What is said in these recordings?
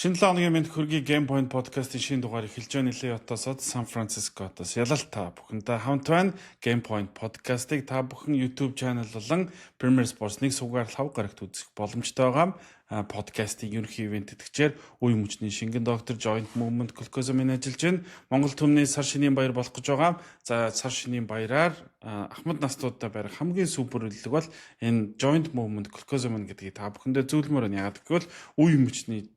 Шинэ 7 хоногийн мэнд хөргийн Game Point podcast-ийн шинэ дугаар эхэлж байна. Нилээ отосод Сан Францискотоос ялалт та бүхэнтэй хамт байна. Game Point podcast-ыг та бүхэн YouTube channel болон Premier Sports нэг сугаар лав гарагт үзэх боломжтой байгаа. Подкастын ерөнхий ивент тэтгэгчээр үе мөчний шингэн доктор Joint Movement Колкозомын ажиллаж байна. Монгол түмний сар шинийн баяр болох гэж байгаа. За сар шинийн баяраар Ахмад настуудаа барих хамгийн супер үйлдэл бол энэ Joint Movement Колкозомын гэдгийг та бүхэндээ зөвлөмөр нь яагаад гэвэл үе мөчний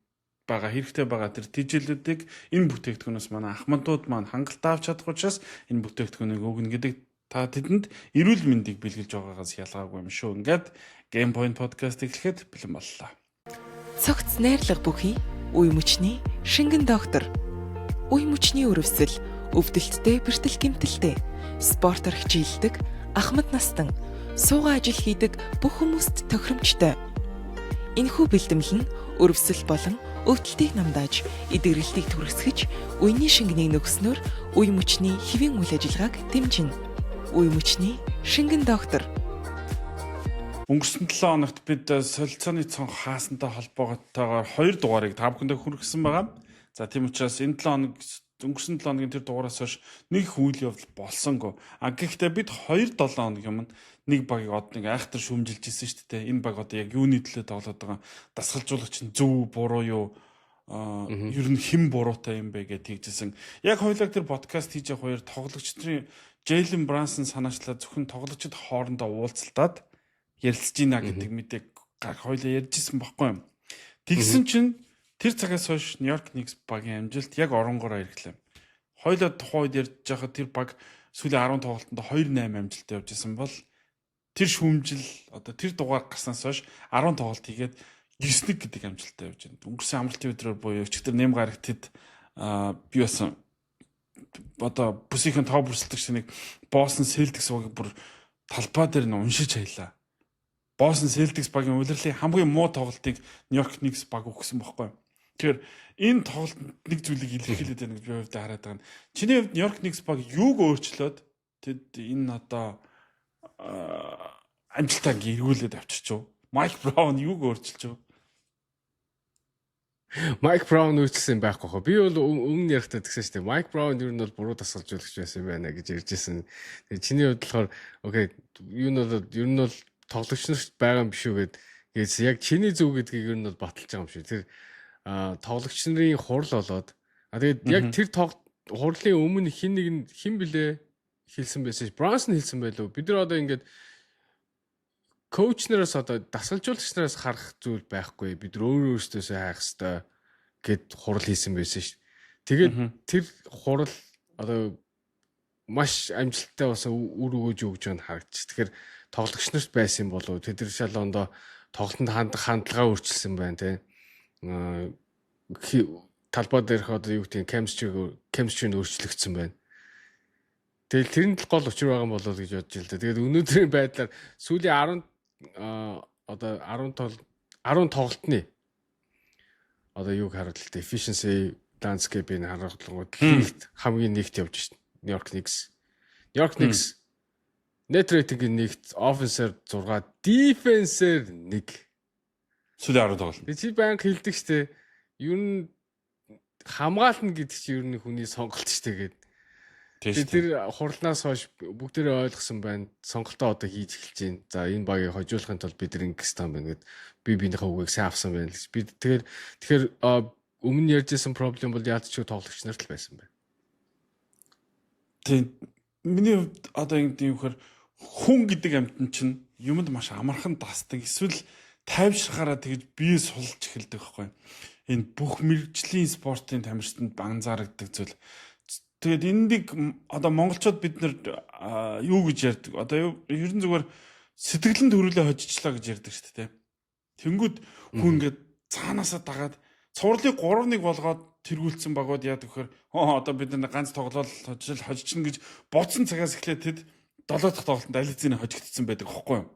бага хэрэгтэй байгаа тэр тижээлүүдийг энэ бүтээгдэхүүнээс манай ахмадууд маань хангалттай авч чадах учраас энэ бүтээгдэхүүнийг өгнө гэдэг та тэдэнд эрүүл мэндийг бэлгэлж байгаагаас ялгаагүй юм шүү. Ингээд Game Point podcast эхлэхэд бэлэн боллоо. Цогц найрлага бүхий үе мөчний шингэн доктор. Үе мөчний өрөвсөл өвдөлттэй бэртэл гэмтэлтэй спортоор хичээлдэг ахмад настан суугаа ажил хийдэг бүх хүмүүст тохиромжтой. Энэхүү бэлтгэл нь өрөвсөл болон өвдөлтийг намдааж, эдгэрэлтийг түргэсгэж, үений шингэнийг нөгснөөр үе мөчний хэвийн үйл ажиллагааг дэмжинэ. Үе мөчний шингэн доктор. Өнгөрсөн 7 хоногт бид солилцооны цонх хаасантай холбоотойгоор 2 дугаарыг та бүхэндээ хүргэсэн байгаа. За тийм учраас энэ 7 хоног өнгөрсөн 7 хоногийн тэр дугаараас хойш нэг үйл явдал болсонгүй. Гэхдээ бид 2-7 хоногийн өмнө нэг багийг од нэг айхтар шүүмжилж ирсэн шүү дээ. Энэ баг одоо яг юуны төлөө тоглоод байгаа дасгалжуулагч нь зөв буруу юу ер нь хэн буруутай юм бэ гэж тэгжсэн. Яг хоёулаа тэр подкаст хийж байгаа хоёр тоглогчдын Jalen Brunson санаачлаа зөвхөн тоглогчид хоорондоо уулзалтаад ярилцж ийна гэдэг мэдээг хоёулаа ярьжсэн баггүй юм. Тэгсэн чинь тэр цагаас хойш Нью-Йорк Никс багийн амжилт яг оронгороо ирэхлээ. Хоёулаа тухайд ярьж байхад тэр баг сүүлийн 10 тоглолтод 2-8 амжилттай явж исэн бол тэр шүүмжил одоо тэр дугаар гарснаас хойш 10 тоглолт хийгээд 9-1 гэдэг амжилттай явж байна. Өнгөрсөн амралтын өдрөөр буюу өчигдөр нэм гарагтад би бас одоо бүсийнхэн тав бүрсэлдэг шинийг Boston Celtics багийг бүр талбай дээр нь уншиж хаялаа. Boston Celtics багийн улирлын хамгийн муу тоглолтыг Нью-Йорк Никс баг өгсөн байхгүй. Тэгэхээр энэ тоглолт нэг зүйлийг илэрхийлээд байна гэж би хувьдаа хараад байгаа. Чиний хувьд Нью-Йорк Никс баг юуг өөрчлөөд тэд энэ одоо амжилтаа эргүүлээд авчирч юу? Майк Браун юуг өөрчилж юу? Майк Браун өөрчилсөн байхгүй хаа. Би бол өмнө ярихдаа тэгсэн шүү дээ. Майк Браун ер нь бол буруу дасгалжуулагч байсан юм байна гэж ярьжсэн. Тэгээ чиний хувьд болохоор окей, ер нь бол тоглогч нарт байгаа юм биш үү гэдээс яг чиний зөв гэдгийг ер нь бол баталж байгаа юм шиг. Тэр тоглогч нарын хурал болоод тэгээд яг тэр хурлын өмнө хин блэ хэлсэн байсан. Брансон хэлсэн байлоо. Бид нар одоо ингээд коуч нараас одоо дасгалжуулагч нараас харах зүйл байхгүй. Бид нар өөрөөсөө хайх хэрэгтэй гэд хурал хийсэн байсан шүү. Тэгээд тэр хурал одоо маш амжилттай болсон үр өгөөж өгж байгааг харагдчих. Тэгэхээр тоглогч нарт байсан юм болов. Тэд нар шалондоо тоглолтод хандлагаа өөрчилсөн байна те. Талбай дээрх одоо юу гэдэг chemistry өөрчлөгдсөн байна. Тэгэл тэр нь л гол учир байгаа юм болоо гэж бодож байна л да. Тэгээд өнөөдрийн байдлаар сүүлийн 10 тоглолтны одоо юуг харуулт efficiency landscape-ийн харуулгууд хамгийн нэгт явж шин. Нью-Йорк Никс. Нью-Йорк Никс net rating-ийн нэгт, offense-ээр 6, defense-ээр 1. Сүүлийн 10 тоглолт. Чи банк хэлдэг штэ. Ер нь хамгаална гэдэг чи ер нь хүний сонголт штэ гэдэг. Тэр хурлаас хойш бүгдээрээ ойлгосон байна. Сонголтоо одоо хийж эхэлж байна. За энэ багийг хожуулахын тулд бид нэг стан байна гэд би биенийхээ үгийг сайн авсан байна л. Би тэгэхээр өмнө ярьжсэн проблем бол яаж ч тоглогч нарт л байсан байна. Тийм. Миний хувьд одоо ингэдэг юм хэр хүн гэдэг амьтан чинь юмд маш амархан дасдаг. Эсвэл тайвшрахаараа тэгж бие сулж эхэлдэг байхгүй. Энэ бүх мэрэгжлийн спортын тамирчид анзаардаг зүйл. Тэгээд энийг одоо монголчууд бид нар юу гэж ярьдаг? Одоо ерөн зүгээр сэтгэлэн төрүүлээ хожичлаа гэж ярьдаг шүү дээ. Тэнгүүд хүн ингээд цаанаасаа дагаад цувралыг 3-1 болгоод тэргүүлсэн багууд яадаг вэхээр одоо бид нар ганц тоглол хожична гэж бодсон цагаас эхлээд тэд 7 дахь тоглолтод ализын хожигдсон байдаг аахгүй юу?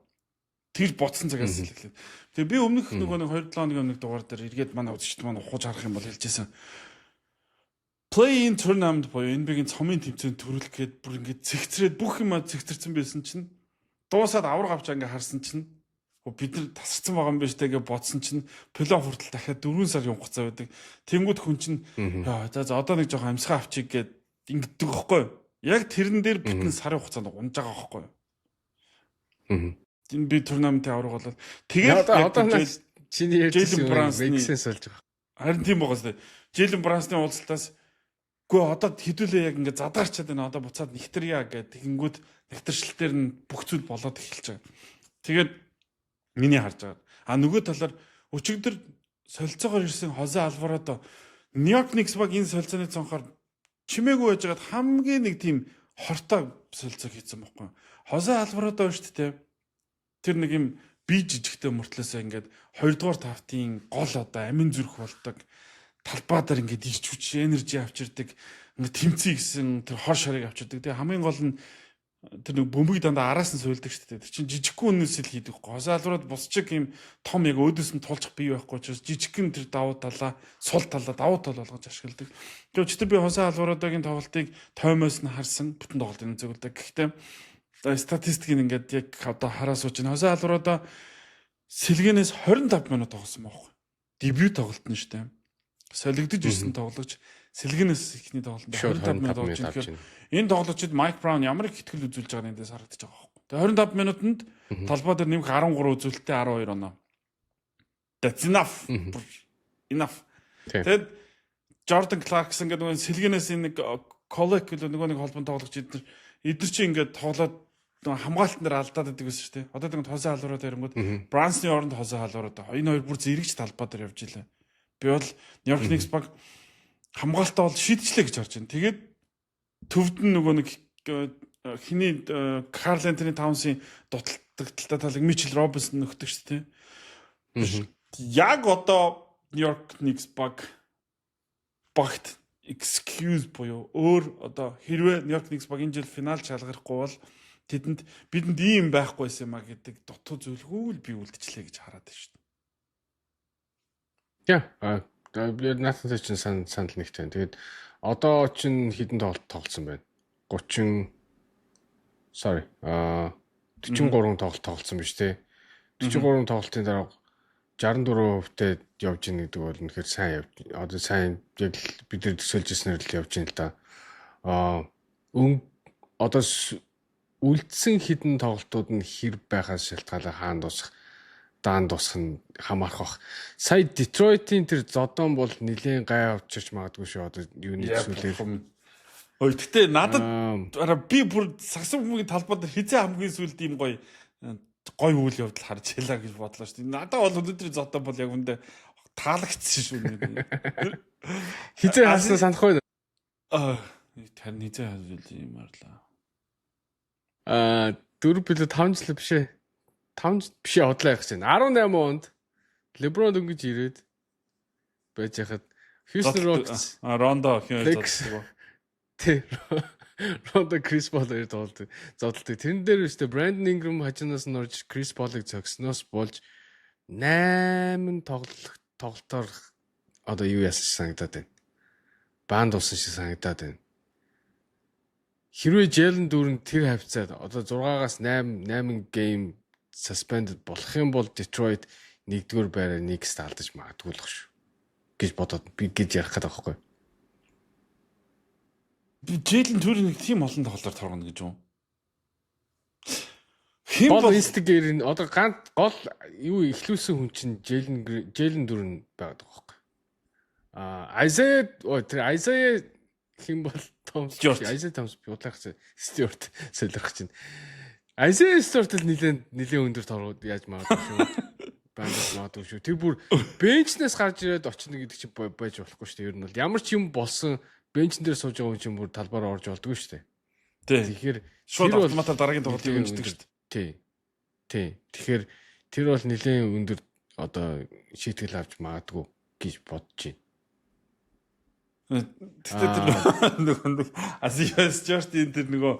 Тэр бодсон цагаас эхлээд. Тэгээ би өмнөх нөгөө 2-7 хоногийн өмнөх дугаар дээр эргээд манай үзэгчд маань ухаж харах юм бол хэлжсэн. Play-in tournament боёо энэ бигийн цомын тэмцээнд төрүүлэх гээд бүр ингээд цэгцрээд бүх юм цэгцэрсэн байсан чинь дуусаад авраг авч ингээ харсан чинь бид нар тасарсан байгаа юм биш тэгээ бодсон чинь плей-офф хүртэл дахиад 4 сар юм хугацаа байдаг. Тэнгүүд хүн чинь за одоо нэг жоохон амьсгаа авчиг гэд ингэдэг байхгүй. Яг тэрэн дээр бүтэн сарын хугацаанд унж байгаа байхгүй. Энэ би турнаментын авраг болоод тэгээд одоо чиний ярьсан Brunson-ы болж байгаа. Харин тийм байгаа сте. Jalen Brunson-ы уулзалтаас гоо одоо хэдүүлээ яг ингээд задгаарчаад байна. Одоо буцаад нэгтэрья гэдэг тэгэнгүүт нэгтэршлэлтээр нь бүх зүйл болоод эхэлж байгаа. Тэгээд миний харж байгаа. А нөгөө талаар өчигдөр солилцоогоор ирсэн Хозе Алварадо Нью-Йорк Никс баг энэ солилцооны цонхоор чимээгүй байжгаад хамгийн нэг тийм хортой солилцоо хийсэн байхгүй. Хозе Алварадо шүү дээ. Тэр нэг юм би жижигтэй мөртлөөсөө ингээд 2 дугаар тавтын гол одоо амин зүрх болдог. Талбай дээр ингээд ирч хүч энержи авчирдаг. Ингээд тэмцээ гэсэн тэр хор шарыг авчирдаг. Тэгээ хамгийн гол нь тэр нэг бөмбөг дандаа араас нь суйлдаг шүү дээ. Тэр чинь жижигхэн үнээс л хийдэг байхгүй. Хозе Алварадо бусчиг юм том яг өөдөөс нь тулчих бий байхгүй учраас жижигхэн тэр давуу талаа, сул талаа давуу тал болгож ашигладаг. Тэгээ өчтөр би Хозе Алварадогийн тоглолтыг тоймоос нь харсан бүтэн тоглолтын зөвлөдөг. Гэхдээ статистикийг ингээд яг одоо хараа сууж байна. Хозе Алварадо сэлгэнээс 25 минут тоглосон байхгүй. Дебют тоглолт нь шүү дээ. Солигдож ирсэн тоглогч сэлгэнээс ихний тоглолтод 25 минут болж байгаа. Энэ тоглогчид Майк Браун ямар их ихтгэл үзүүлж байгааг эндээс харагдаж байгаа байхгүй. Тэгээ 25 минутанд талбай дээр нэмэх 13 үзүүлэлттэй 12 оноо. That's enough. Enough. Тэгээд Jordan Clarkson гэдэг нэг сэлгэнээс нэг Колек гэдэг нэг холбон тоглогч эдгээр чинь ингээд тоглоод хамгаалтан дээр алдаад байдаг байсан шүү дээ. Одоо нэг Хозе Алварадо ирэнгүүт Brunson-ы оронд Хозе Алварадо энэ хоёр бүр зэрэгч талбай дээр явж илээ. Би бол Нью-Йорк Никс баг хамгаалтаа бол шийдчихлээ гэж харж байна. Тэгээд төвд нь нөгөө нэг хиний Карл Антони Таунсын дуталттай талыг Мичел Робинсон нөхдөг шүү дээ. Яг одоо Нью-Йорк Никс багт excuse буюу өөр одоо хэрвээ Нью-Йорк Никс баг энэ жил финал шалгарахгүй бол бидэнд ийм байхгүйсэн юм а гэдэг дутуу зүйлгүй л би үлдчихлээ гэж хараад байна шүү дээ. Яг наатан чинь санал нэгтэй. Тэгээд одоо чинь хэдэн тоглолт тоглосон байна? 43 тоглолт тоглосон биз дээ. 43 тоглолтын дараа 64%-тэй явж ийн гэдэг бол үнэхээр сайн явж. Одоо сайн яг бид нар төсөөлж ирснээр л явж ийн л да. Одоо үлдсэн хідэн тоглолтууд нь хэр байхаас шалтгаалаа хаан дуусах, даан дуусах нь хамаарах бах. Сая Детройтын тэр зодон бол нэлийн гай авчирч магадгүй шүү. Одоо юуны зүйлээ. Ой гэтээ надад би бүр сагсан хүмүүсийн талбай дээр хизээ хамгийн сүлд ийм гоё үйл явдал харж ялаа гэж бодлоо шүү. Надад бол өнөөдрийн зодон бол яг үндэ таалагдсан шүү. Хизээ харсан санах байна. Тэр хизээ харж юм арлаа. 4 билүү 5 жил биш ээ. 5 биш одлоо явах чинь 18 онд LeBron дөнгөж ирээд байж хахад Houston Rockets Rondo хийсэн. Rondo Chris Paul-ээр зодтолдог. Тэрэн дээр үстэй Brandon Ingram хажуунаас нь орж Chris Paul-ыг зогсноос болж 8 тоглолтоор одоо юу яасан санагдаад байна. Баанд усан шиг санагдаад байна. Хэрвээ Jalen Duren тэр хавцаад одоо 6-аас 8 гейм suspended болох юм бол Detroit 1-р байраа Knicks алдаж магадгүй л шүү гэж бодоод би гэж ярих гэдэг байхгүй. Би Jalen Duren нэг тийм олон тоглолтоор торгоно гэж юм. Бол инстагэр одоо ганц гол юу ихлүүлсэн хүн чинь Jalen Duren байгаад байгаа байхгүй. Isaiah хин бол Isaiah Thomas би удаахсан Stewart солирох чинь. Isaiah Stewart л нэлээд өндөр торгууд яаж магадгүй шүү. Бандаж магадгүй шүү. Тэр бүр бенчнээс гарч ирээд очно гэдэг чинь байж болохгүй шүү. Ер нь бол ямар ч юм болсон бенчн дээр сууж байгаа хүн чинь бүр талбаараа орж болдгоо шүү. Тэгэхээр шууд автоматар дараагийн тоглолтыг өнждөг шүү. Тий. Тэгэхээр тэр бол нэлээд өндөр одоо шийтгэл авч магадгүй гэж бодож байна. Тэгээд нөгөө Азиас Жорти энэ нөгөө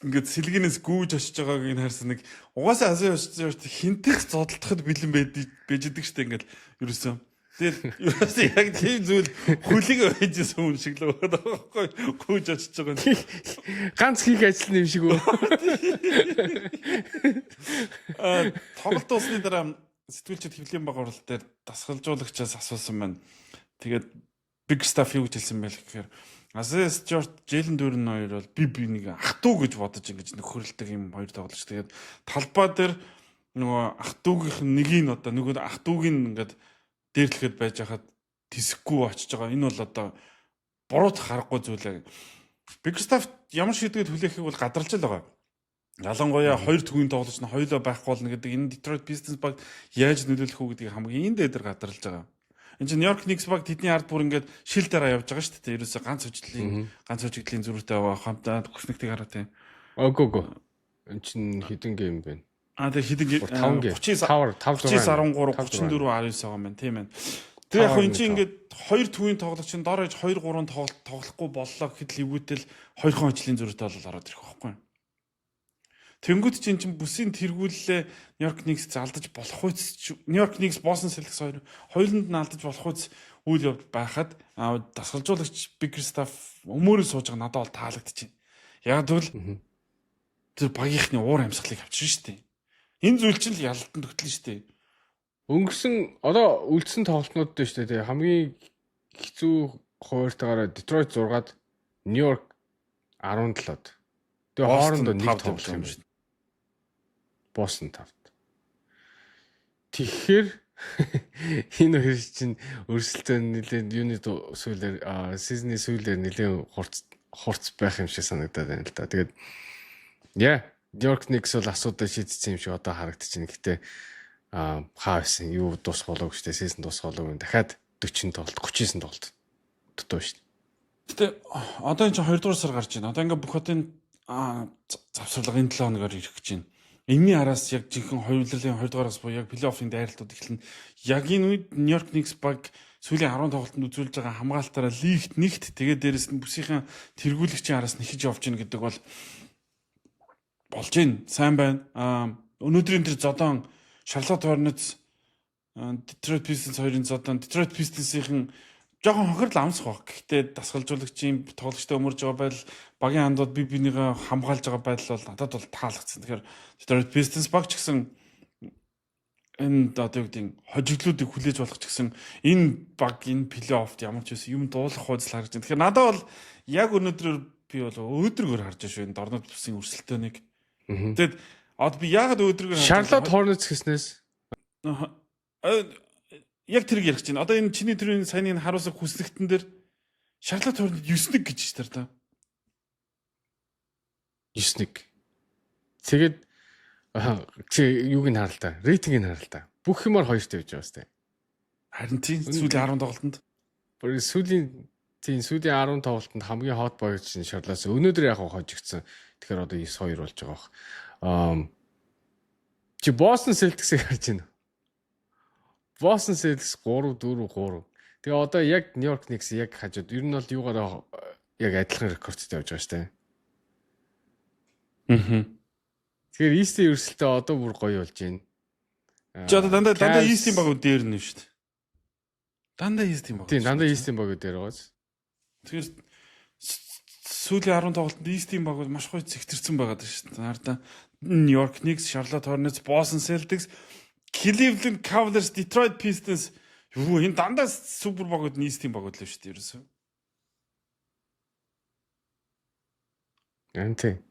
ингээд сэлгэнээс гүүж очиж байгааг энэ харсан нэг угаасаа Азиас Жорти хинтэйг зодтолдоход бэлэн байж идэг штэ ингээд ерөөсөө Тэгээд ерөөсөө яг тийм зүйл хүлэг байжсэн хүн шиг л байгаа байхгүй гүйж очиж байгаа нь. Ганц хийх ажил юм шиг үү? Тоглолт дуусны дараа сэтгүүлчид хэвлэлийн баг оролт дээр дасгалжуулагчаас асуусан байна. Тэгээд Big Stuff юу гэж хэлсэн байл гэхээр Азия Стюарт, Жейлен Дүүрэн хоёр бол би нэг ах トゥ гэж бодож ингэж нөхөрлөдөг юм хоёр тоглогч. Тэгээд талбай дээр нөгөө ах トゥ гийнх нэгийг одоо нөгөө ах トゥ гийн ингээд дээрлэхэд байж хахад тисэхгүй очиж байгаа. Энэ бол одоо буруу харахгүй зүйлээ. Big Stuff ямар шийдгээд хүлээхийг бол гадарлаж л байгаа. Ялангуяа хоёр төвийн тоглогч нь хоёулаа байхгүй болно гэдэг энэ Detroit Pistons баг яаж нөлөөлөх үү гэдгийг хамгийн энэ дээр гадарлаж байгаа. Энд чинь New York Knicks баг тэдний ард бүр ингээд шил дараа явж байгаа шүү дээ. Ерөөсө ганц хожигдлын зөрүүтэй байгаа хамтаа хүснэгтийг хараа тийм. Ого. Энд чинь хідэн гейм байна. Тэгээ хідэн 5 гейм. 30 13 34 19 байгаа юм байна тийм ээ. Тэгээ яг энэ чинь ингээд хоёр төвийн тоглогч нь дор хаяж 2 3 тоглохгүй боллоо гэхэд л ивүүтэл 2 хон хожлын зөрүүтэй бол ороод ирэх байхгүй. Тэнгүүд чинь бүсийн тэргүүллээ Нью-Йорк Никс алдаж болох үс Нью-Йорк Никс Бостон Селтикс хоёуланд нь алдаж болох үс үйл явд байхад дасгалжуулагч Big Stuff өмөрөө сууж байгаа надад бол таалагдчихэв. Яг тэгвэл тэр багийнхны уур амьсгалыг авчирна шүү дээ. Энэ зүйл чинь л ялалтан тогтлоо шүү дээ. Өнгөрсөн одоо үлдсэн тоглолтнууд дээ шүү дээ. Хамгийн хэцүү хуваарьтайгаараа Detroit 6-ад New York 17-д. Тэгээ хоорондоо нэг тоглох юм шүү. Бостон 5-д. Тэгэхээр энэ хоёр чинь өрсөлдөөн нэлээд юуны сүүлээр сизны сүүлээр нэлээд хурц байх юм шиг санагдаад байна л да. Тэгээд New York Knicks бол асуудал шийдсэн юм шиг одоо харагдчихэв. Гэхдээ хаа байсан юу дуусах болов гэжтэй сизон дуусах болов дахиад 40 тоглолт 39 тоглолт дутуу шүү. Гэтэ одоо энэ чинь 2 дугаар сар гарч байна. Одоо ингээ бүх хотын завсарлага энэ 7 хоногоор ирэх гэж байна. Энийний араас яг жинхэнэ хоёулын 2 дугаараас буюу яг плей-оффын дайралтууд эхэлнэ. Яг энэ үед New York Knicks баг сүүлийн 10 тоглолтод үзүүлж байгаа хамгаалтаараа лигт нэгт тэгээд дээрэс нь бүсийн тэргүүлэгчийн араас нэхэж явж гин гэдэг бол болж гин. Сайн байна. Өнөөдрийн тэр зодон Charlotte Hornets Detroit Pistons хоёрын зодон Detroit Pistons-ийн жоохон хохирол амсах баг. Гэхдээ дасгалжуулагчийн тоглогчтой өмөрж байгаа байдал багийн хандууд бинийгээ хамгаалж байгаа байдал бол надад бол таалагдсан. Тэгэхээр Detroit Pistons баг ч гэсэн энэ одоо юу гэдэг хожиглуудыг хүлээж болох ч гэсэн энэ баг энэ плей-оффт ямар ч юм дуулах хуудас харж байна. Тэгэхээр надад бол яг өнөөдрөөр би бол өөдрөгөр харж байна. Дорнод бүсийн өрсөлдөөнийг. Тэгэд би яагаад өөдрөгөр Charlotte Hornets гэснээс яг тэрийг ярих чинь. Одоо энэ чиний төрийн саяны харуулсан хүснэгтэн дээр Charlotte Hornets 9-1 гэж штэр та. 9-1. Тэгээд чи юуг нь харал та? Рейтингийг харал та. Бүх юмар 2-т явж байгаа сте. Харин тийм сүүлийн 10 тоглолтод. Сүүлийн 10 тоглолтод хамгийн хот боёч нь Charlotte. Өнөөдөр яг хожигдсан. Тэгэхээр одоо 9-2 болж байгаа бох. Чи Boston Celtics-ийг харж байна. Boston Celtics 3-4-3. Тэгээ одоо яг New York Knicks яг хажууд. Ер нь бол юугаар яг адилхан рекордтой явж байгаа шүү дээ. Тэгэхээр East-ийн өрсөлдөө одоо бүр гоё болж байна. Чи одоо дандаа East-ийн багууд дээр нь шүү дээ. Дандаа East-ийн баг. Тийм, дандаа East-ийн багууд дээр байгааз. Тэгэхээр сүүлийн 10 тоглолтод East-ийн багууд маш гоё зэгтэрсэн байгаа шүү дээ. Хараа New York Knicks, Charlotte Hornets, Boston Celtics, Cleveland Cavaliers, Detroit Pistons юу энэ дандаа супер багууд нийстийн багууд л шүү дээ ерөөсөө. Анти.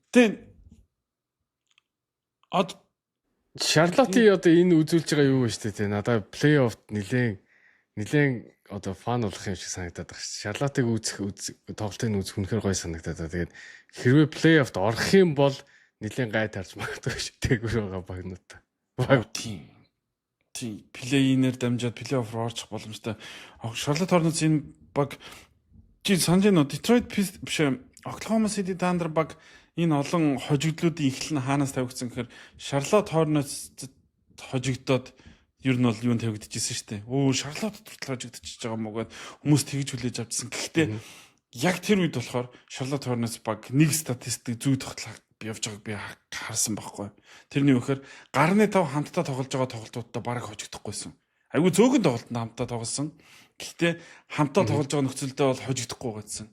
Тэн Charlotte-ийн одоо энэ үзүүлж байгаа юу вэ шүү дээ. Надад плей-оффт нилээн одоо фан болох юм шиг санагдаад байна. Charlotte-ыг тоглолтын үзэх үнэхээр гоё санагдаад байна. Тэгээд хэрвээ плей-оффт орох юм бол нилээн гай тарж магадгүй шүү дээ байгаа багнууд. Тийм плей-инээр дамжаад плей-офф руу орчих боломжтой. Charlotte Hornets энэ баг чи санаж байна уу? Detroit Pistons биш Oklahoma City Thunder баг энэ олон хожигдлуудын эхлэл нь хаанаас тавигдсан гэхээр Charlotte Hornets хожигдоод ер нь бол юунд тавигдчихсэн шүү дээ. Charlotte хүртэл хожигдчихж байгаа мөгээд хүмүүс тэгж хүлээж авчихсан. Гэхдээ яг тэр үед болохоор Charlotte Hornets баг нэг статистик зүй явж байгааг би харсан байхгүй. Тэрний үхээр гарны тав хамтдаа тоглож байгаа тоглолтуудаа бараг хожигдохгүйсэн. Айгу зөөгөн тоглолтод хамтдаа тоглосон. Гэхдээ хамтдаа тоглож байгаа нөхцөлдөө бол хожигдохгүй байсан.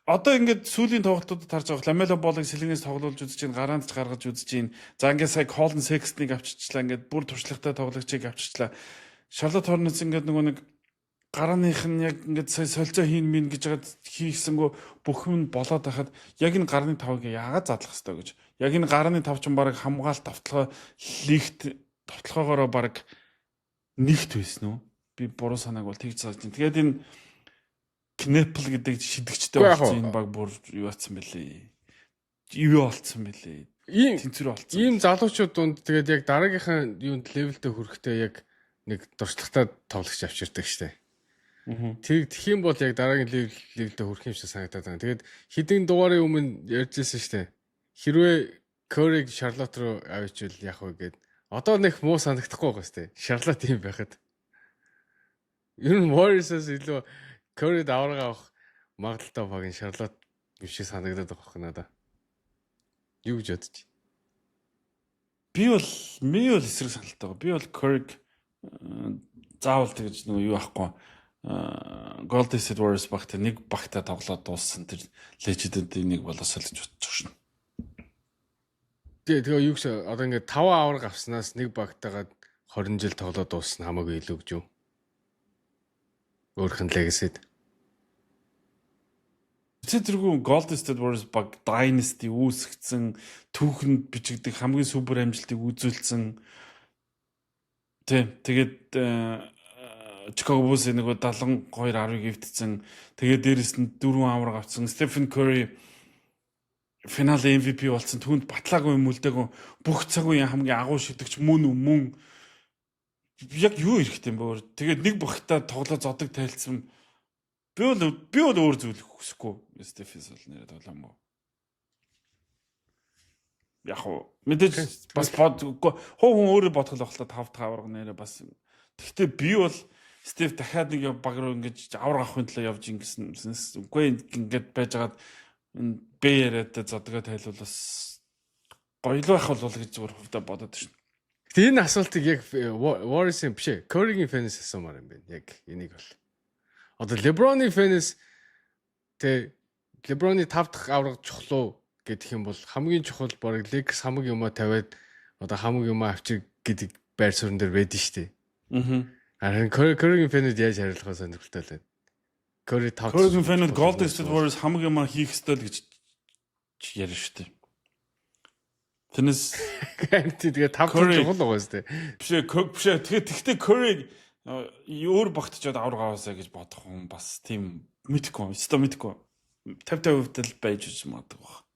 Одоо ингээд сүүлийн тоглолтуудад харж байгаа Ламела болыг сэлгээс тоглуулж үзэж чинь гараанд ч гаргаж үзэж чинь. За ингээд сая Колин Секстнийг авчирчлаа ингээд бүр туршлагатай тоглогчийг авчирчлаа. Шарлот Хорнец ингээд нөгөө нэг гарааных нь яг ингээд сая солилцоо хийн мин гэж хагаад хийсэнгөө бүх юм болоод байхад яг энэ гарны тавыг яагаад задлах хэвээр гэж. Яг энэ гарны тав ч баг хамгаалт тавталгаа лигт тавталгаагаараа баг нэгт байсан уу? Би буруу санааг бол тэгж зааж байна. Тэгээд энэ Knepl гэдэг шидэгчтэй болсон энэ баг бүр юу атсан бэлээ. Юу болцсон бэлээ. Тэнцвэр болцсон. Ийм залуучууд дунд тэгээд яг дараагийнхаа юунд левелтэй хүрэхдээ яг нэг дуршлагатай тоглогч авчирдаг штэ. Тэгэх юм бол яг дараагийн левелтэй хүрэх юм шиг санагдаад байна. Тэгээд хэдэн дугаарын өмнө ярьжсэн штэ. Хэрвээ Curry Charlotte руу авчвал яах вэ гэд. Одоо нэг муу санагдахгүй байгаа штэ. Charlotte юм байхад. Ер нь Warriors-аас илүү Curry даварга авах магадaltaй багын Charlotte юм шиг санагдаад байгаа юм надаа. Юу гэж бодож? Би бол эсрэг саналтай байгаа. Би бол Curry заавал тэгж нөгөө юу ахгүй. Golden State Warriors багт нэг багтаа тоглоод дууссан тэр лежендүүдийн нэг болоос л гэж бодож шин. Тэгээ юу гэж одоо ингээд 5 аварга авснаас нэг багтаагаад 20 жил тоглоод дууссан хамаагүй илүү гэж юу? Өөрийнх нь legacy-д. Тэргүй Golden State Warriors баг Dynasty үүсгэсэн, түүхэнд бичигдэх хамгийн супер амжилтыг үзүүлсэн. Тэгээд Chicago Bulls нэг 72-10 гівтсэн. Тэгээд дээрэс нь 4 авраг авсан. Stephen Curry финал MVP болсон. Түүнд батлаагүй юм үлдээгүй. Бүх цаг үеийн хамгийн агуу шидэгч мөн яг юу ирэхтэй юм бэ? Тэгээд нэг багтаа тоглоо зодог тайлцсан. Би бол өөр зүйл хүсэхгүй. Stephen бол нэрээ тоглоом уу. Яг мэдээж бас хүн өөрөө бодгол болохлоо 5 авраг нэрээ бас. Гэхдээ би бол Стив дахиад нэг баг руу ингэж авраг авахын төлөө явж ингэсэн. Үгүй ингэж байжгаад энэ Б яриад зодгоо тайлбал бас гоё л байх бол гэж зүгээр хувьдаа бодоод байна. Гэтэ энэ асуултыг яг Warriors-ийн биш ээ, Curry-ийн фэнээс асуумаар юм байна. Яг энийг бол. Одоо LeBron-ийн фэнээс LeBron-ийн 5 дахь авраг чухал уу гэдэг юм бол хамгийн чухал баг Lakers хамаг юмаа тавиад одоо хамаг юмаа авчиг гэдэг байр суурин дээр байдэн штэ. Харин Curry-ийн фэнүүд яаж хариулахаа сонирхолтой байна. Curry-ийн фэнүүд Golden State Warriors хамаг юмаа хийх ёстой л гэж ярьж штэ. Тэрнээс тэгээ 5 чухал байгаа штэ. Биш. Тэгэхдээ Curry өөр багтчаад авраг аваасаа гэж бодох юм бас тийм мэдхгүй. Өстой мэдхгүй. 50% л байж магадгүй байна.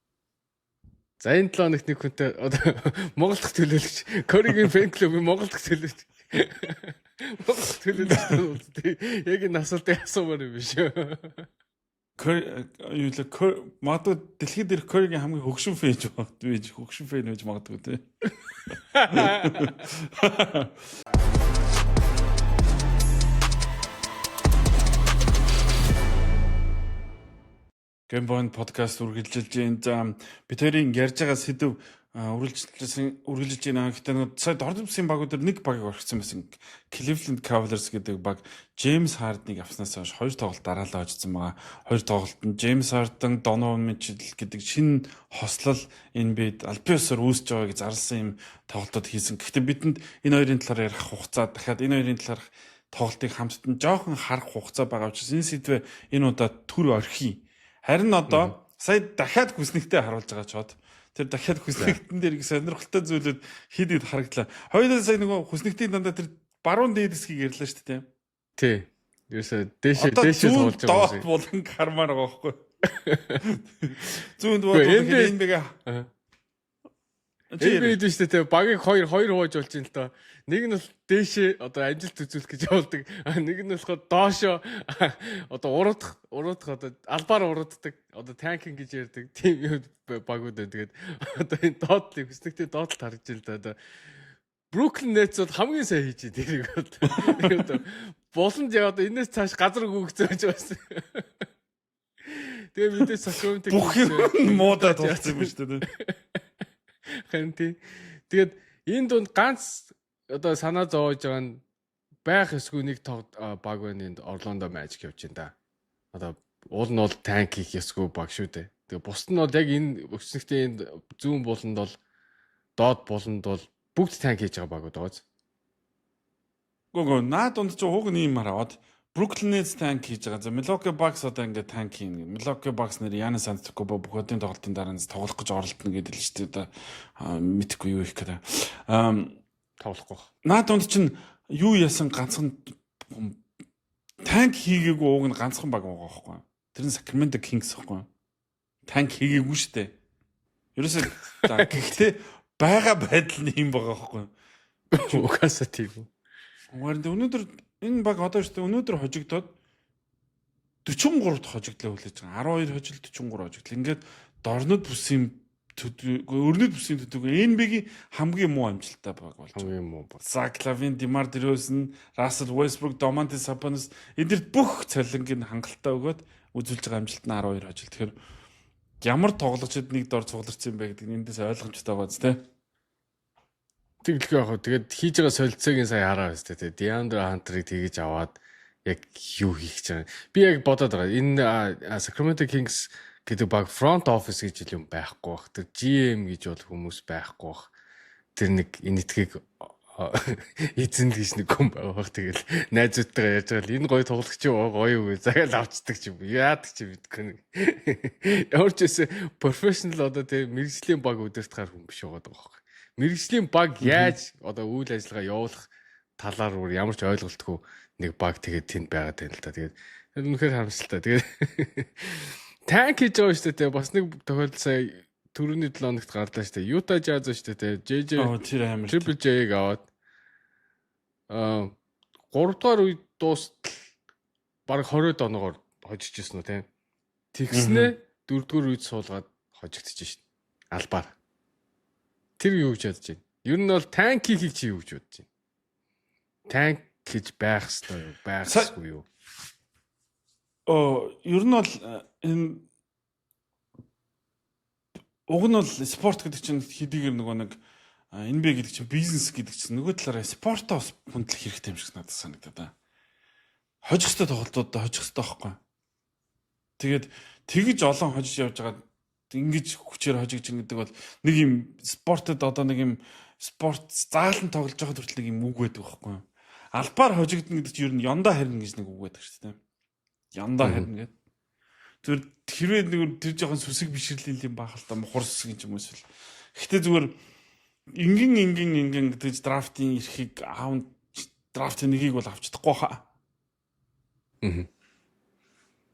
За энэ 7 хоногт нэг хүнтэй одоо Монгол дахь төлөөлөгч Curry-ийн фэн клубын Монгол дахь төлөөлөгч. Монгол төлөөлөгч яг энэ асуултыг асуумаар юм биш үү? Магадгүй дэлхийд дээрх Curry-ийн хамгийн хөгшин фэн гэж магадгүй. Хөгшин фэн гэж магадгүй тий. Гэмбон подкаст үргэлжилж байна. Бид хоёрын ярьж байгаа сэдв үргэлжилж байна. Гэхдээ сая дордомсын багуудаар нэг багийг орхисон байсан. Cleveland Cavaliers гэдэг баг James Harden-ыг авснаас хойш 2 тоглолт дараалал очсон байгаа. 2 тоглолтод James Harden, Donovan Mitchell гэдэг шинэ хослол NBA-д аль биесээр үүсэж байгааг зарласан юм тоглолтод хийсэн. Гэхдээ бидэнд энэ хоёрын талаар ярих хугацаа дахиад энэ хоёрын талаарх тоглолтыг хамтд нь жоохон харах хугацаа байгаа учраас энэ сэдвээ энэ удаа түр орхий. Харин одоо сая дахиад хүснэгтэй харуулж байгаа ч бод. Тэр дахиад хүснэгтэн дээр их сонирхолтой зүйлүүд хэд хэд харагдлаа. Хоёулаа сая нөгөө хүснэгтийн дандаа тэр баруун дээдэсгийг ярьлаа шүү дээ. Тий. Ерөөсөө дээшээ суулж байгаа юм. Болон кармаар байгаа байхгүй. Зүүнд бол энэ бэга. Тэгээд шүү дээ багийг хоёр хувааж болж байна л доо. Нэг нь бол дээшээ одоо амжилт үзүүлэх гэж явуулдаг. Нэг нь болохоор доошоо одоо уруудах одоо албаар урууддаг. Одоо танкинг гэж ярьдаг. Тим багууд байна. Тэгээд одоо энэ доотлыг хүснэгтэй доотлт харж ил да. Одоо Brooklyn Nets бол хамгийн сайн хийж дэрийг бол. Боломж яа одоо энэс цааш газар гүгцөөж байсан. Тэгээ мэдээ Sacramento бүх юм муудаа тулцсан юм шүү дээ. Харин тий. Тэгээд энэ дунд ганц одоо санаа зовоож байгаа нь байх эсгүй нэг баг байна энд Орландо Magic явж байна да. Одоо уул нь бол танк хийх эсгүй баг шүү дээ. Тэгээ бусд нь бол яг энэ өчнөгтэй энд зүүн буланд бол доод буланд бол бүгд танк хийж байгаа багууд байгаа. Гөө наад дунд чи хуг нэм хараад Brooklyn Nets танк хийж байгаа. За Milwaukee Bucks одоо ингээд танк хийн. Milwaukee Bucks нэр Giannis Antetokounmpo бүхний тоглолтын дараа нь тоглох гэж оролдоно гэдэг л шүү дээ. Мэдхгүй юу их гэдэг. Тоглохгүй. Наад дунд чинь юу яасан ганцхан танк хийгээгүй ууг нь ганцхан баг байгаа байхгүй. Тэр нь Sacramento Kings байхгүй. Танк хийгээгүй шүү дээ. Ерөөсөө гэхдээ байгаа байдал нь юм байгаа байхгүй. Угаасаа тийм үү. Өнөөдөр энэ баг одоо шүү дээ өнөөдөр хожигдоод 43-д хожигдлоо хүлээж байгаа. 12 хожил 44 хожигдл. Ингээд дорнод бүсийн өрнөд бүсийн төдөө NBA-гийн хамгийн муу амжилттай баг болж байгаа. Хамгийн муу баг. Zach LaVine, DeMar DeRozan, Russell Westbrook, Domantas Sabonis эдгээр бүх цалингийн хангалттай өгөөд үзүүлж байгаа амжилт нь 12 хожил. Тэгэхээр ямар тоглогчид нэг дор цугларсан юм бэ гэдэг нь эндээс ойлгомжтой байгаа зү, тэ? Тэглэхгүй яг тэгээд хийж байгаа солилцоогийн сая хараа байна шүү дээ. DeAndre Hunter-ыг тэгэж аваад яг юу хийх гэж байгаа. Би яг бодоод байгаа. Энэ Sacramento Kings гэдэг баг front office гэж юм байхгүй бах. Тэр GM гэж бол хүмүүс байхгүй бах. Тэр нэг энэтхийг эзэн л гэж нэг хүн байгаа бах. Тэгэл найзуудтайгаа яаж байгаа л энэ гоё тоглогч юу гоё юу загаал авчдаг ч юм. Яадаг ч мэдгүй. Ямар ч гэсэн professional одоо тэр мэрэгжлийн баг удирдахаар хүн биш байгаа байхгүй. Мэргэжлийн баг яаж одоо үйл ажиллагаа явуулах талаар ямар ч ойлголтгүй нэг баг тэгээд тэнд байгаад байна л да. Тэгээд үнэхээр харамсалтай. Тэгээд танк хийж байгаа шүү дээ. Бас нэг тохиолдол сая түрүүний 7 хоногт гарлаа шүү дээ. Utah Jazz шүү дээ. JJ Triple J-г аваад 3 дугаар үед дуустал баг 20 оноогоор хожиж ирсэн үү те. Тэгснэ 4 дугаар үед суулгаад хожигдчихэж шин. Албаар. Тэр юу гэж бодож байна? Ер нь бол танк хийх чи юу гэж бодож байна? Танк гэж байх ёстой юу? Байхсгүй юу? Ер нь бол энэ уг нь бол спорт гэдэг чинь хэдийгээр нөгөө нэг NBA гэдэг чинь бизнес гэдэг чинь нөгөө талаараа спортоо хүндлэх хэрэгтэй юм шиг надад санагдаад байна. Хожих ёстой тоглолтуудаа хожих ёстой байхгүй. Тэгээд тэгж олон хожиж явж байгаа ингэж хүчээр хожигч гэдэг бол нэг юм спортод одоо нэг юм спорт заалан тоглож байгаа хүртэл нэг юм үг байдаг байхгүй. Албаар хожигдно гэдэг чинь ер нь яндаа харна гэж нэг үг байдаг шүү дээ. Яндаа харна гэдэг. Зүгээр хэрвээ нэг тэр жоохон сүсэг бишрэлийн юм баах л та мухарс гэж юм эсвэл. Гэхдээ зүгээр ингийн гэж драфтын эрхийг драфтын нэгийг бол авч чадахгүй хаа.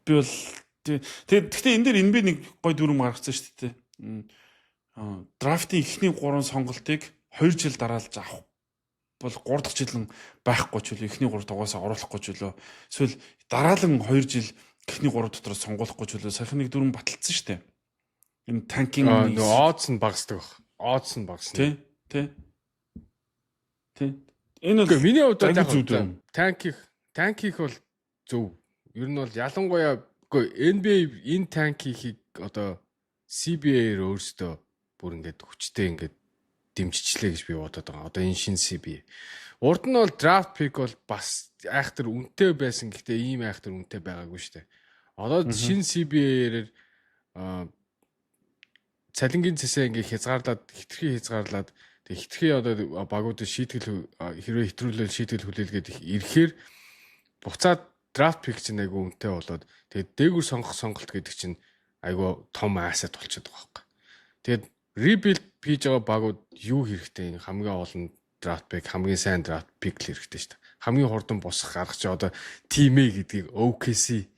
Би бол Гэхдээ энэ дээр энэ би нэг гой дүрм гаргацсан шүү дээ. Драфтын эхний 3 сонголтыг 2 жил дараалж авах бол 3 дахь жил нь байхгүй ч үлээ эхний 3 дугаасаа оруулахгүй ч үлээ. Эсвэл дараалан 2 жил эхний 3 дотор сонгуулахгүй ч үлээ. Саяхан нэг дүрм баталсан шүү дээ. Энэ танкинг odds нь багасдаг баг. Odds нь багасна. Тэ. Энэ бол миний хувьд яг танк хийх бол зөв. Ер нь бол ялангуяа NBA энэ танк хийхийг одоо CBA-ээр өөрсдөө бүр ингээд хүчтэй ингээд дэмжичлээ гэж би бодоод байгаа. Одоо энэ шинэ CBA. Урд нь бол draft pick бол бас айхтар үнэтэй байсан. Гэхдээ ийм айхтар үнэтэй байгаагүй шүү дээ. Одоо шинэ CBA-ээр цалингийн цэсээ ингээд хязгарлаад тэг хитрхи одоо багуудад шийтгэл хэрвээ хэтрүүлэл шийтгэл хүлээлгээд ирэхээр буцаад draft pick чинь айгүй үнэтэй болоод тэгээд дээгүүр сонгох сонголт гэдэг чинь айгүй том asset болчиход байгаа байхгүй. Тэгээд rebuild хийж байгаа багууд юу хэрэгтэй? Хамгийн олон draft pick, хамгийн сайн draft pick л хэрэгтэй шүү дээ. Хамгийн хурдан босох арга чи одоо team A гэдгийг OKC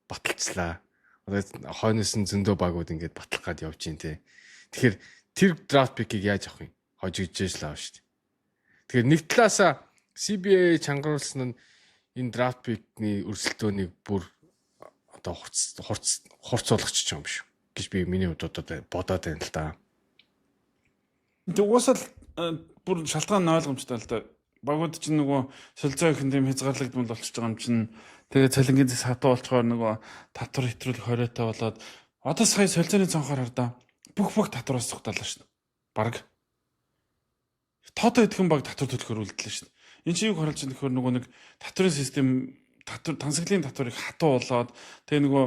баталцлаа. Одоо хойноос нь зөндөө багууд ингээд батлах гад явж гин те. Тэгэхээр тэр draft pick-ийг яаж авах юм? Хожигдж л аав шүү дээ. Тэгэхээр нэг талаасаа CBA чангаруулсан нь энэ draft pick-ний өрсөлдөөнийг бүр одоо хурцуулгачих юм биш гэж би миний хувьд бодоод байна л да. Угсаал бүр шалтгаан нь ойлгомжтой л да. багууд чинь нөгөө солилцоо их юм хязгаарлагдмал болчихж байгаа юм чинь тэгээ цалингийн зэс хатуу болчгоор нөгөө татвар хэтрүүлэх хориотой болоод одоо сая солилцооны цонхоор хардаа бүх татвараас зугтаалаа шүү дээ. Бараг тоотой идэхэн баг татвар төлөхөөр үлдлээ шүү дээ. Энэ чинь юу харуулж байгаа нөхөр нөгөө нэг татварын систем тансаглалын татварыг хатуу болоод тэгээ нөгөө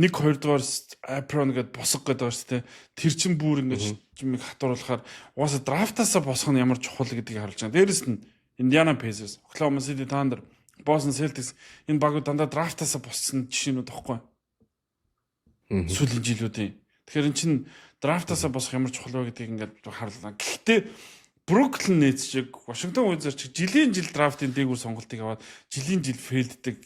1 2 дугаар Apron гэдэг босго гэдэг байгаа шүү дээ. Тэр чин бүр ингэж чимийг хатууруулахаар угаасаа драфтаасаа босох нь ямар чухал гэдгийг харуулж байгаа. Дээрэс нь Indiana Pacers, Oklahoma City Thunder, Boston Celtics энэ багууд дандаа драфтаасаа боссон жишээнүүд байхгүй. Сүүлийн жилүүдийн. Тэгэхээр эн чин драфтаасаа босох ямар чухал вэ гэдгийг ингээд харуулна. Гэхдээ Brooklyn Nets шиг Washington Wizards шиг жилийн жил драфтын дээгүүр сонголтыг аваад жилийн жил фейлддэг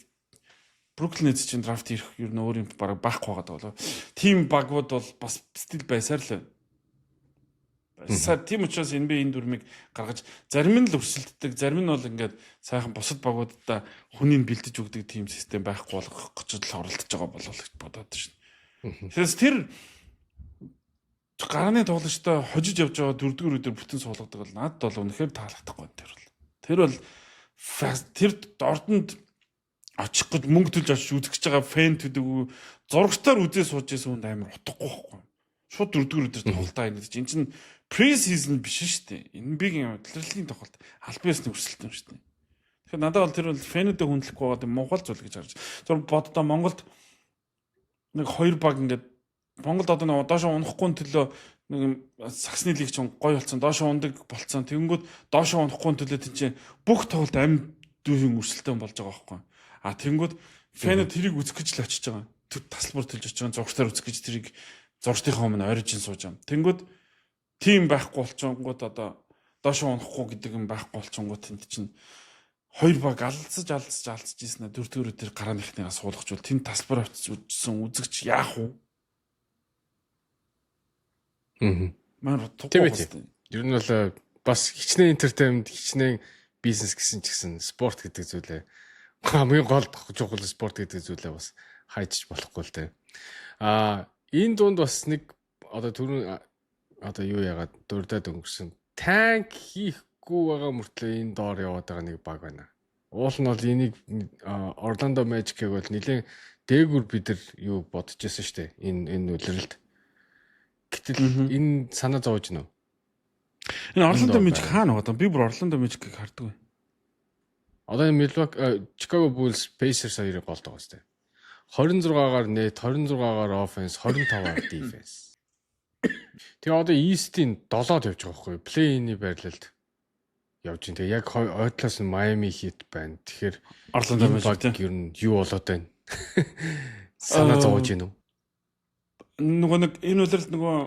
Brooklyn Nets чинь драфт ирэх ер нь өөр юм бараг байхгүй байгаа болоо. Тим багууд бол бас стил байсаар л байна. Тийм учраас NBA энэ дүрмийг гаргаж зарим нь л өрсөлддөг, зарим нь бол ингээд сайхан бусад багуудаа хүнийг бэлдэж өгдөг тим систем байхгүй болгох гэж л оролдож байгаа болов гэж бодоод шин. Тэгэхээр тэр гарааны тоглолттой хожиж явж байгаа 4-р өдөр бүтэн суулгадаг бол надад бол үнэхээр таалагдахгүй тэр бол тэр ордонд очих гэж мөнгө төлж очиж үзэх гэж байгаа фэн төдөг зурагтаар үзээ сууж байсан хүнд амар утгагүй байхгүй. Шууд 4-р өдөр тоглолтоо ингэ гэж. Энд чинь pre-season биш шүү дээ. NBA-гийн удирдлагын тоглолт аль биесний өрсөлдөөн шүү дээ. Тэгэхээр надад бол тэр бол фэнүүдэд хүндлэхгүй байгаа Монгол зүйл гэж харж. Зөв боддоо Монголд нэг 2 баг ингээд Монголд одоо нэг доошоо унахгүй төлөө нэг саксны лиг чинь гой болсон. Доошоо ундаг болцсон. Тэгэнгүүт доошоо унахгүй төлөө тийм чинь бүх тоглолт амь дүүрийн өрсөлдөөн болж байгаа байхгүй. А тэгэнгүүт фэнүүд тэрийг үзэх гэж л очиж байгаа. Тэр тасалбар төлж очиж байгаа. Зургатаар үзэх гэж тэрийг зургатынхаа өмнө оригин сууж байгаа. Тэгэнгүүт тим байхгүй болчонгууд одоо доошоо унахгүй гэдэг юм байхгүй болчонгууд тэнд чинь 2 баг алдсаж ийсэн 4-р өдөр гарааныхныгаа суулгачвал тэнд тасалбар авчиж үзсэн үзэгч яах вэ? Маар тугаас. Ер нь бол бас хичнээн entertainment, хичнээн бизнес гэсэн ч гэсэн спорт гэдэг зүйлээ хамгийн гол чухал спорт гэдэг зүйлээ бас хайчих болохгүй л дээ. Энэ дунд бас нэг одоо түрүүн одоо юу яагаад дурдаад өнгөрсөн танк хийхгүй байгаа мөртлөө энэ доор яваад байгаа нэг баг байна. Уул нь бол энийг Orlando Magic-ийг бол нэлээд дээгүр бид нар юу бодож байсан шүү дээ. Энэ үлрэлт. Гэтэл энэ санаа зовж гинөө. Энэ Orlando Magic хаана байгаа? Би бүр Orlando Magic-ийг хардаг бай. Одоо Milwaukee Chicago Bulls Pacers хоёрыг голд байгаа сте. 26-аар net, 26-аар offense, 25-аар defense. Тэгээ одоо East-ийн 7-д явж байгаа байхгүй. Play-in-ийн байрлалд явж байна. Тэгээ яг ойдлоос нь Miami Heat байна. Тэгэхээр Orlando Magic ер нь юу болоод байна? Санаа зовж гинөө. Нөгөө нэг энэ үлрэлт нөгөө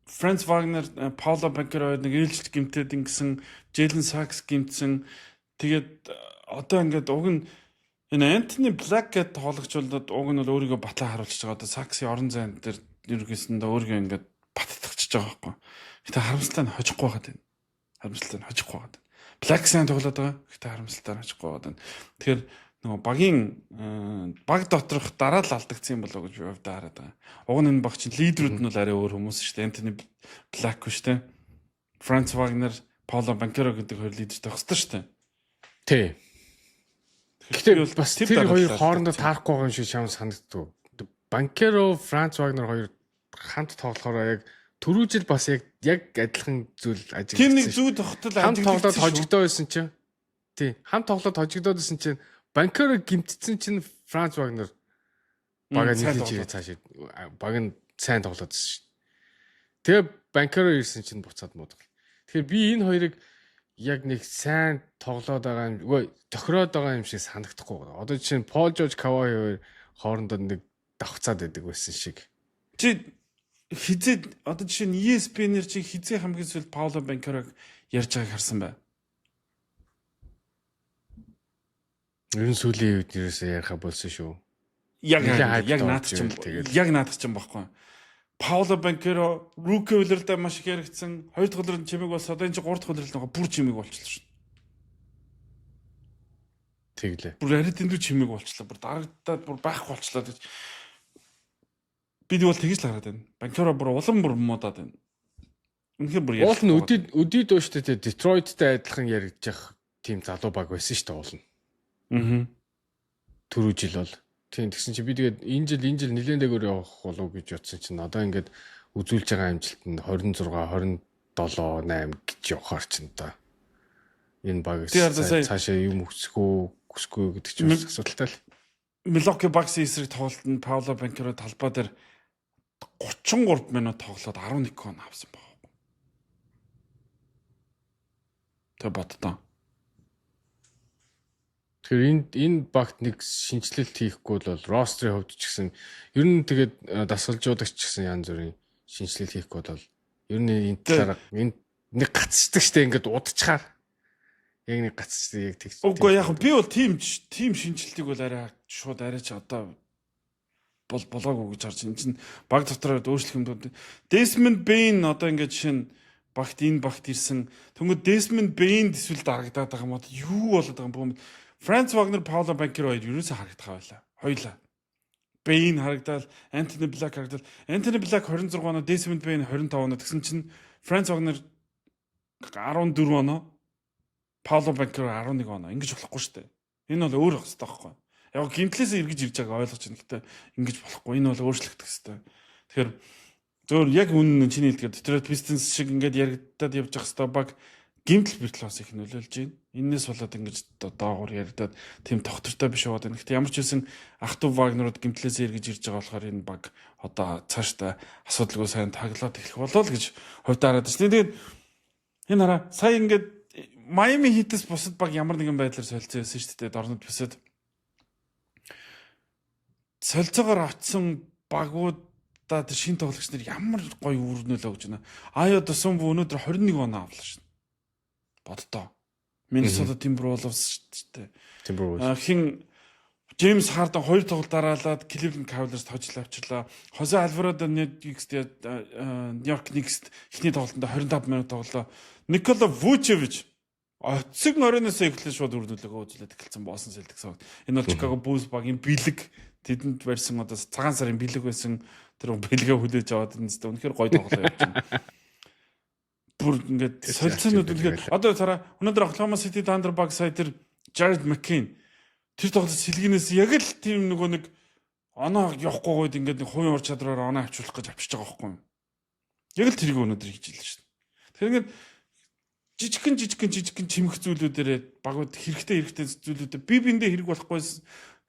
Franz Wagner, Paolo Banchero нэг ээлжлэлт гэмтээд ингэсэн, Jalen Sachs гэмтсэн. Тэгээд одоо ингээд уг нь энэ Anthony Black гэдэг тоглогчдод уг нь бол өөрийгөө батлаа харуулж байгаа. Одоо Sachs-ийн орон зайн дээр ерөөсөндөө өөрийгөө ингээд баттагчиж байгаа байхгүй. Гэтэ харамсалтай нь хожихгүй байгаа юм. Харамсалтай нь хожихгүй байгаа. Black сайн тоглоод байгаа. Гэтэ харамсалтай нь хожихгүй байгаа. Тэгэхээр нөгөө багийн баг доторх дараа л алдагдсан юм болоо гэж би хувьдаа хараад байгаа. Уг нь энэ баг чинь лидерүүд нь бол арай өөр хүмүүс шүү дээ. Anthony Black шүү дээ. Franz Wagner, Paolo Banchero гэдэг хоёр лидер тавих хэрэгтэй шүү дээ. Тий. Гэхдээ бас тэр хоёр хоорондоо таарахгүй байгаа юм шиг чам санагддаг. Banchero, Franz Wagner хоёр хамт тоглохоор яг түрүү жил бас яг адилхан зүйл ажигласан. Тэр нэг зүү тогтол хамт тоглоод хожигдоо байсан чинь. Тий. Хамт тоглоод хожигдоод байсан чинь Banchero гимтсэн чинь Franz Wagner бага нийлж ирээ цааш баг нь сайн тоглоод байсан шүү. Тэгээ Banchero ирсэн чинь буцаад муудгал. Тэгэхээр би энэ хоёрыг яг нэг сайн тоглоод байгаа юм. Үгүй тохироод байгаа юм шиг санагдахгүй байна. Одоо жишээ нь Paul George, Kawhi хоёр хоорондоо нэг давхцаад байдаг байсан шиг. Чи хизээ одоо жишээ нь ESPN-ээр чи хизээ хамгийн сүүлд Paolo Banchero-г ярьж байгааг харсан бай. Ер нь сүүлийн үед нэрээсээ яриха болсон шүү. Яг наадах ч юм баггүй. Paolo Banchero rookie үлрэлдээ маш их яригдсан. 2 дахь үлрэлд чимэг болсон. Одоо энэ чи 3 дахь үлрэлд байгаа бүр чимэг болчихлоо шүү. Тэглээ. Бүр арай дэндүү чимэг болчихлоо. Бүр дарагдаад бүр байхгүй болчихлоо гэж. Бид бол тэгж л хараад байна. Banchero бүр улам бүр муудаад байна. Үнэхээр бүр ярих. Уул нь өдий дөө штэ Детройттэй адилхан яригдчих тийм залуу баг байсан шүү дээ уулна. Аа. Түрүү жил бол. Тийм тэгсэн чи би тэгээд энэ жил нэлээд дээгүүр явах болов гэж бодсон чинь одоо ингээд үзүүлж байгаа амжилтанд 26, 27, 8 гэж явахаар чинь та. Энэ баг цаашаа юм хүсэхгүй гэдэг чинь бас асуудалтай л. Milwaukee Bucks-ийн эсрэг тоглолтод Paolo Banchero талбай дээр 33 минут тоглоод 11 гол авсан баг. Тэ боддоо. Тэгэхээр энэ багт нэг шинжилэлт хийхгүй бол рострын хувьд ч гэсэн ер нь тэгээд дасгалжуулагч ч гэсэн янз бүрийн шинжилэл хийхгүй бол ер нь энэ талаар энэ нэг гацчдаг штэ ингээд удачаар яг нэг гацчдаг яг тэгч. Үгүй яг би бол тийм шинжилтийг бол арай ч одоо болоогүй гэж харж байна. Энэ чинь баг дотроо өөрчлөх юмдууд. Desmond Bain одоо ингээд жишээ нь энэ багт ирсэн. Тэнгүүд Desmond Bain эсвэл дарагдаад байгаа юм уу? Юу болоод байгаа юм бэ? Franz Wagner, Paolo Banchero хоёр ерөөсөө харагдах байлаа. Хоёлаа. Bain харагдал, Anthony Black харагдал. Anthony Black 26 оноо, Desmond Bain 25 оноо гэсэн чинь Franz Wagner 14 оноо, Paolo Banchero 11 оноо. Ингэж болохгүй шүү дээ. Энэ бол өөр хэвээр байхгүй. Яг гинтлээсээ эргэж ирж байгааг ойлгож байна. Гэхдээ ингэж болохгүй. Энэ бол өөрчлөгдөх хэвээр. Тэгэхээр зөвөр яг үнэн чиний хэлдгээр Detroit Pistons шиг ингээд яригдаад явж байгаа хэвээр баг гимтэл бэртлээс их нөлөөлж байна. Энээс болоод ингэж доогуур яригдаад тийм тогтвортой биш болоод байна. Гэхдээ ямар ч үсэн ах トゥ Вагнерууд гимтлээс эргэж ирж байгаа болохоор энэ баг одоо цаашдаа асуудалгүй сайн таглаад эхлэх болоо л гэж хувьдаараад байна. Тэгээд энэ хараа сая ингээд Miami Heat-с бусад баг ямар нэгэн байдлаар солилцсон байсан шүү дээ. Дорнод бусад солилцоогоор очсон багуудаа тэр шин тоглогч нар ямар гоё өрнөлөө гэж байна. Айо Досумбо өнөөдөр 21 оноо авлаа шин. Боддоо. Minnesota Timberwolves шүү дээ. Timberwolves. Хин James Harden 2 тоглолт дараалаад Cleveland Cavaliers тожил авчлаа. Jose Alvarado New York Knicks эхний тоглолтод 25 минут тоглолоо. Nikola Vucevic оцэг оройноос эхлээд шууд өрнөлөөгөө үзүүлээд эхэлсэн боосон Celtics. Энэ бол Chicago Bulls багийн бэлэг тэдэнд барьсан одоо цагаан сарын бэлэг байсан тэр бэлгээ хүлээж аваад энэ зөв үнэхээр гоё тоглолоо явуулж байна. Бүр ингээд солилцоонууд үнэхээр одоо цараа өнөөдөр Oklahoma City Thunder баг сая тэр Jared McCain тэр тоглолт сэлгэнээс яг л тийм нөгөө нэг оноо явахгүй гойд ингээд нэг хувийн ур чадраар оноо авчруулах гэж авчиж байгаа байхгүй юу? Яг л тэрийг өнөөдөр хийж илээ шүү дээ. Тэр ингээд жижигхэн чимэх зүйлүүдээр багууд хэрэгтэй зүйлүүдээ би биндээ хэрэг болохгүй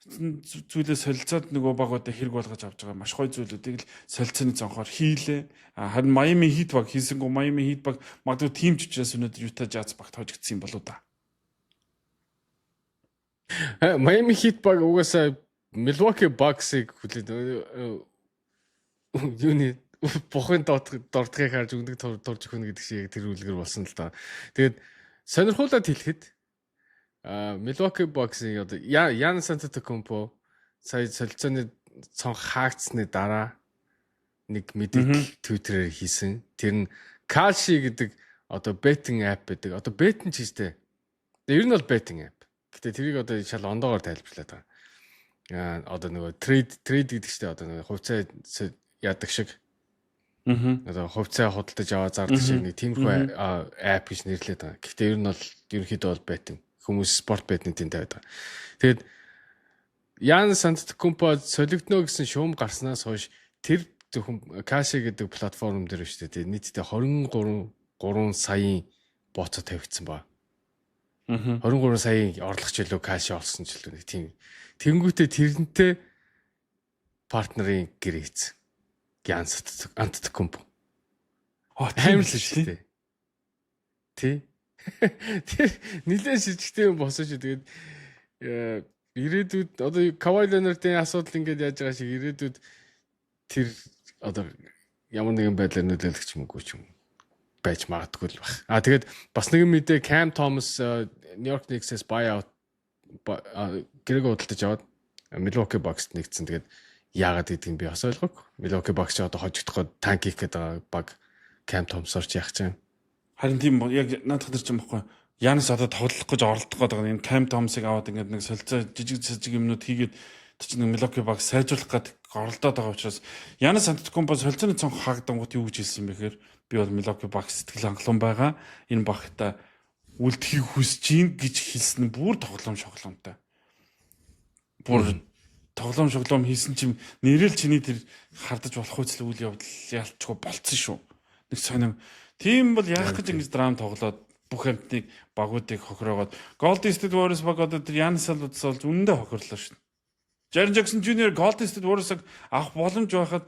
зүйлээ солилцоод нөгөө багуудаа хэрэг болгож авч байгаа маш гоё зүйлүүдийг л солилцооны цонхоор хийлээ. Харин Miami Heat баг хийсэнгүү Miami Heat баг магадгүй тим ч учраас өнөөдөр Utah Jazz багт хожигдсан юм болоо да. Miami Heat баг угаасаа Milwaukee Bucks-ыг хүлээд юуны бохын дордгийг харж өндөг турж өгнө гэдэг шиг тэр үлгэр болсон л да. Тэгээд сонирхуулаад хэлэхэд Milwaukee Bucks-ийн одоо Giannis Antetokounmpo сая солилцооны цонх хаагдсны дараа нэг мэдээлэл Twitter-ээр хийсэн. Тэр нь Kalshi гэдэг одоо betting app гэдэг. Одоо bet нь ч гэжтэй. Ер нь бол betting app. Гэтэ тэрийг одоо шал ондоогоор тайлбарлаад байгаа. Одоо нөгөө trade гэдэг чтэй одоо нөгөө хувьцаа яадаг шиг. Одоо хувьцаа худалдаж аваа зардаг шиг нэг тиймэрхүү app гэж нэрлэдэг байгаа. Гэхдээ ер нь бол ерөнхийдөө бол betting. Хүмүүс спорт betting тийм тавиад байгаа. Тэгээд Giannis Antetokounmpo солигдно гэсэн шуум гарснаас хойш тэр зөвхөн Kalshi гэдэг платформ дээр шүү дээ. Нийтдээ 23 саяын боцоо тавигдсан ба. 23 саяын орлогч илүү Kalshi олсон ч илүү нэг тийм. Тэнгүүтээ тэрнтэй партнерын гэр хийсэн. Giannis Antetokounmpo. Амар л шүү дээ. Тий. Тэр нэлээд шижигтэй юм болсон шүү. Тэгээд ирээдүйд одоо Kawhi Leonard-ийн асуудал ингээд яаж байгаа шиг ирээдүйд тэр одоо ямар нэгэн байдлаар нөлөөлөх юм уу ч юм байж магадгүй л баг. Тэгээд бас нэгэн мэдээ Cam Thomas New York Knicks-ээс buyout гэрэг худалдаж аваад Milwaukee Bucks-т нэгдсэн. Тэгээд яагаад гэдгийг би бас ойлгоогүй. Milwaukee Bucks ч одоо хожигдоход танк хийх гэдэг баг Cam Thomas-оор ч яах гэж юм. Харин тийм яг наадах тэр ч юм баггүй. Янис одоо тоглох гэж оролдох гэдэг энэ Cam Thomas-ыг аваад ингээд нэг солилцоо жижиг юмнууд хийгээд чинь Milwaukee Bucks сайжруулах гэдэг оролдоод байгаа учраас Giannis Antetokounmpo солилцооны цонх хаагдангууд юу гэж хэлсэн юм бэ гэхээр би бол Milwaukee Bucks сэтгэл хангалуун байгаа. Энэ багта үлдэхийг хүсэж гин гэж хэлсэн нь бүр тоглоомтой. Бүр тоглоом хийсэн чим нэрэл чиний тэр хардаж болох үйл явдал ялчгүй болцсон шүү. Нэг сонирм. Тийм бол яах гэж ингэж драм тоглоод бүх амтныг багуудыг хохироогоод Golden State Warriors баг одоо тэр Giannis болж үнэндээ хохирлоо шүү. Jaren Jackson Jr. Golden State Warriors-ыг авах боломж байхад